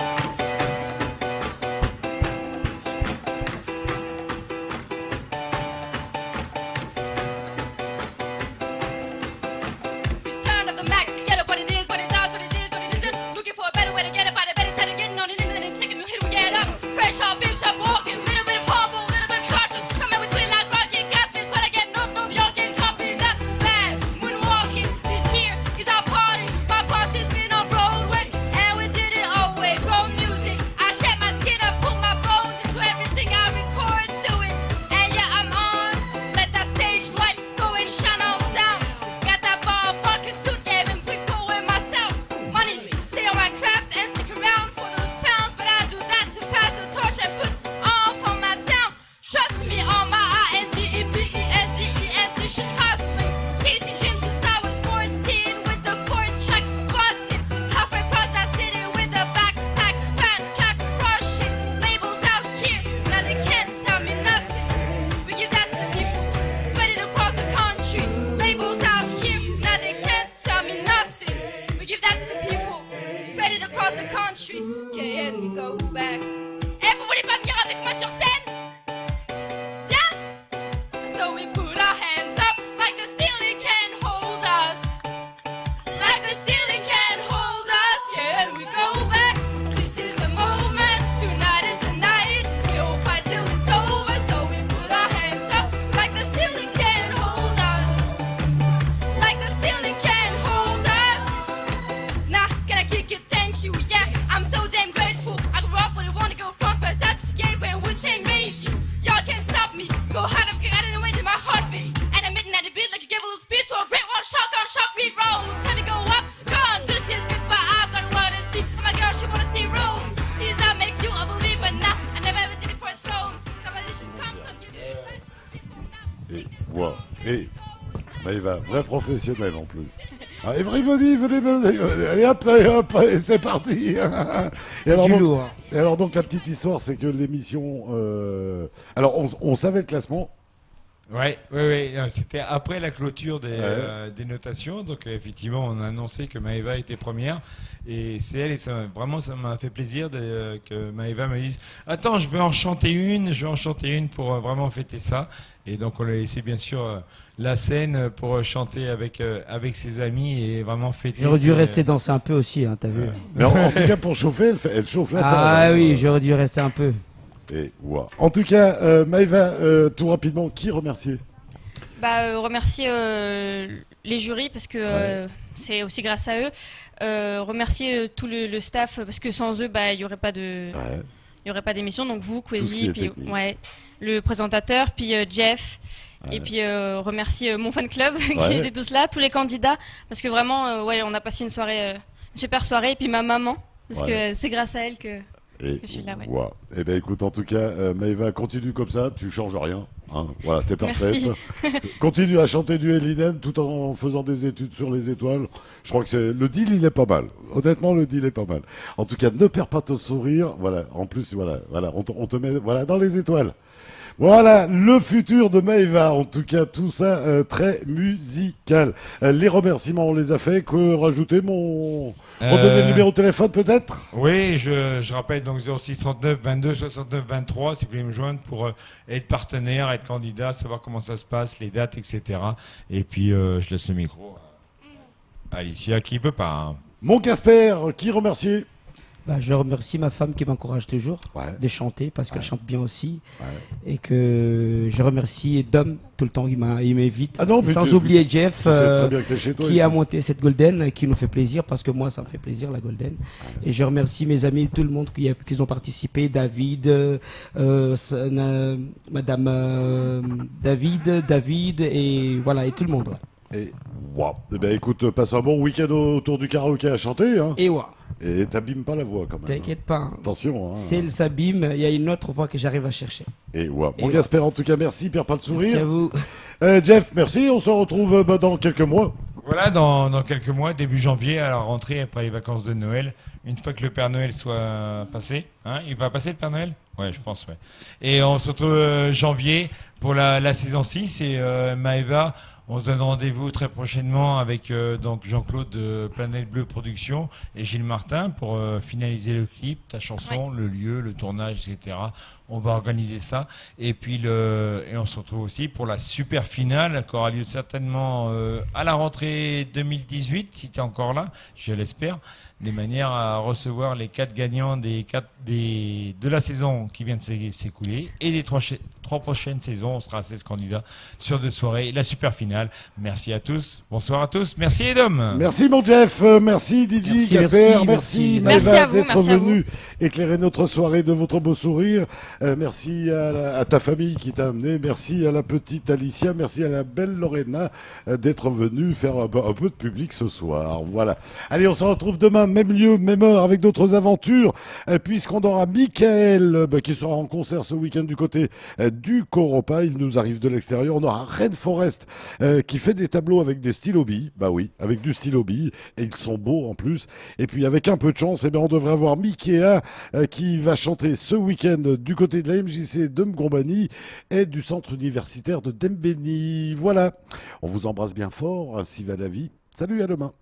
Return of the Mac. Get up what it is, what it does, what it is, what it isn't. Looking for a better way to get it, but I better start getting on it and then taking new hit, we get up. Fresh off, beef shop, walking. Little bit of humble, little bit cautious. Somewhere between like rocket gas, is what I get. No, y'all getting toppy. That's bad. Moonwalking. This here is our party. My boss has been on Broadway, and we did it all way. Grown music. I shed my skin, I put my bones into everything I record to it. And yeah, I'm on. Let that stage light go and shine on down. Got that ball fucking suit, yeah, been quick with my style. Money, stay on my craft and stick around for those pounds, but I do that to pass the torch and put country. Can we go back? Eh, vous voulez pas venir avec moi sur scène? Yeah? So we put our hands up like the ceiling can hold us. Like the ceiling can hold us. Can we go back? This is the moment. Tonight is the night. We'll fight till it's over. So we put our hands up like the ceiling can hold us. Like the ceiling can hold us. Nah, can I kick it? Thank you. Yeah, I'm so damn grateful. I grew up with a wanna go front, but that's what you gave and Wu-Tang made you. Y'all can't stop me. Go hard, I'm getting away to my heartbeat. And I'm hitting at the beat like you gave a little speed to a great wall shotgun shot free roll. Time to go up, go on, just his goodbye. I've got what to see. And my girl, she wanna see roll. Sees I make you a believer. Nah, I never ever did it for a stone. Somebody should come, give me a Et wow. Et Maëva, vrai professionnel en plus. Ah, everybody, venez, allez hop, et c'est parti. Et C'est alors, du donc, lourd. et alors donc la petite histoire, c'est que l'émission... Alors on savait le classement. Ouais, c'était après la clôture des notations. Donc, effectivement, on a annoncé que Maëva était première. Et c'est elle, et ça m'a fait plaisir que Maëva me dise attends, je vais en chanter une pour vraiment fêter ça. Et donc, on a laissé bien sûr la scène pour chanter avec ses amis et vraiment fêter. J'aurais dû rester danser un peu aussi, hein, t'as vu. Mais en tout cas, pour chauffer, elle chauffe la salle. Ah oui, j'aurais dû rester un peu. Et wow. En tout cas, Maëva, tout rapidement, qui remercier? Remercier les jurys parce que c'est aussi grâce à eux. Remercier tout le staff parce que sans eux, il y aurait pas d'émission. Donc vous, Kwesi, puis le présentateur, puis Jeff. Et puis remercier mon fan club qui était tous là, tous les candidats, parce que vraiment, on a passé une super soirée, et puis ma maman, parce que c'est grâce à elle que je suis là. Wow. Eh ben écoute, en tout cas, Maëva, continue comme ça, tu changes rien. Hein. Voilà, t'es parfaite. Continue à chanter du Elinem tout en faisant des études sur les étoiles. Je crois que le deal, il est pas mal. Honnêtement, le deal est pas mal. En tout cas, ne perds pas ton sourire. Voilà. En plus, voilà, on te met dans les étoiles. Voilà, le futur de Maëva, en tout cas, tout ça très musical. Les remerciements, on les a fait. Que rajouter, redonner le numéro de téléphone peut-être? Oui, je rappelle donc 06 39 22 69 23 si vous voulez me joindre pour être partenaire, être candidat, savoir comment ça se passe, les dates, etc. Et puis je laisse le micro à Alicia qui peut pas. Hein. Mon Casper, qui remercier? Je remercie ma femme qui m'encourage toujours de chanter parce qu'elle chante bien aussi. Et que je remercie Dom tout le temps, il m'invite. Sans oublier Jeff qui a monté cette Golden, qui nous fait plaisir parce que moi ça me fait plaisir la Golden. Et je remercie mes amis, tout le monde qui ont participé, David, Madame David et voilà, et tout le monde. Et wow. Eh ben écoute, passe un bon week-end autour du karaoké à chanter. Hein. Et t'abîmes pas la voix quand même. T'inquiète pas. Attention. Hein. Si elle s'abîme, il y a une autre voix que j'arrive à chercher. Et wow. Mon Gasper, en tout cas, merci. Perds pas de sourire. Merci à vous. Jeff, merci. On se retrouve dans quelques mois. Voilà, dans quelques mois, début janvier, à la rentrée, après les vacances de Noël. Une fois que le Père Noël soit passé. Hein, il va passer le Père Noël ? Ouais, je pense, ouais. Et on se retrouve janvier pour la saison 6. Et Maëva, on se donne rendez-vous très prochainement avec donc Jean-Claude de Planète Bleue Productions et Gilles Martin pour finaliser le clip, ta chanson, le lieu, le tournage, etc. On va organiser ça. Et puis et on se retrouve aussi pour la super finale qui aura lieu certainement à la rentrée 2018, si tu es encore là, je l'espère, de manière à recevoir les 4 gagnants de la saison qui vient de s'écouler et les 3 prochaines saisons. On sera à 16 candidats sur 2 soirées. La super finale. Merci à tous. Bonsoir à tous. Merci Edom. Merci mon Jeff. Merci DJ Gasper. Merci Maëva d'être venu éclairer notre soirée de votre beau sourire. Merci à ta famille qui t'a amené. Merci à la petite Alicia. Merci à la belle Lorena d'être venue faire un peu de public ce soir. Voilà. Allez, on se retrouve demain, même lieu, même heure, avec d'autres aventures, puisqu'on aura Michael qui sera en concert ce week-end du côté du Coropa. Il nous arrive de l'extérieur. On aura Red Forest qui fait des tableaux avec des stylos billes. Bah oui, avec du stylo bille. Et ils sont beaux en plus. Et puis avec un peu de chance, on devrait avoir Mikea qui va chanter ce week-end du côté de la MJC de Mgombani et du centre universitaire de Dembéni. Voilà. On vous embrasse bien fort. Ainsi va la vie. Salut, à demain.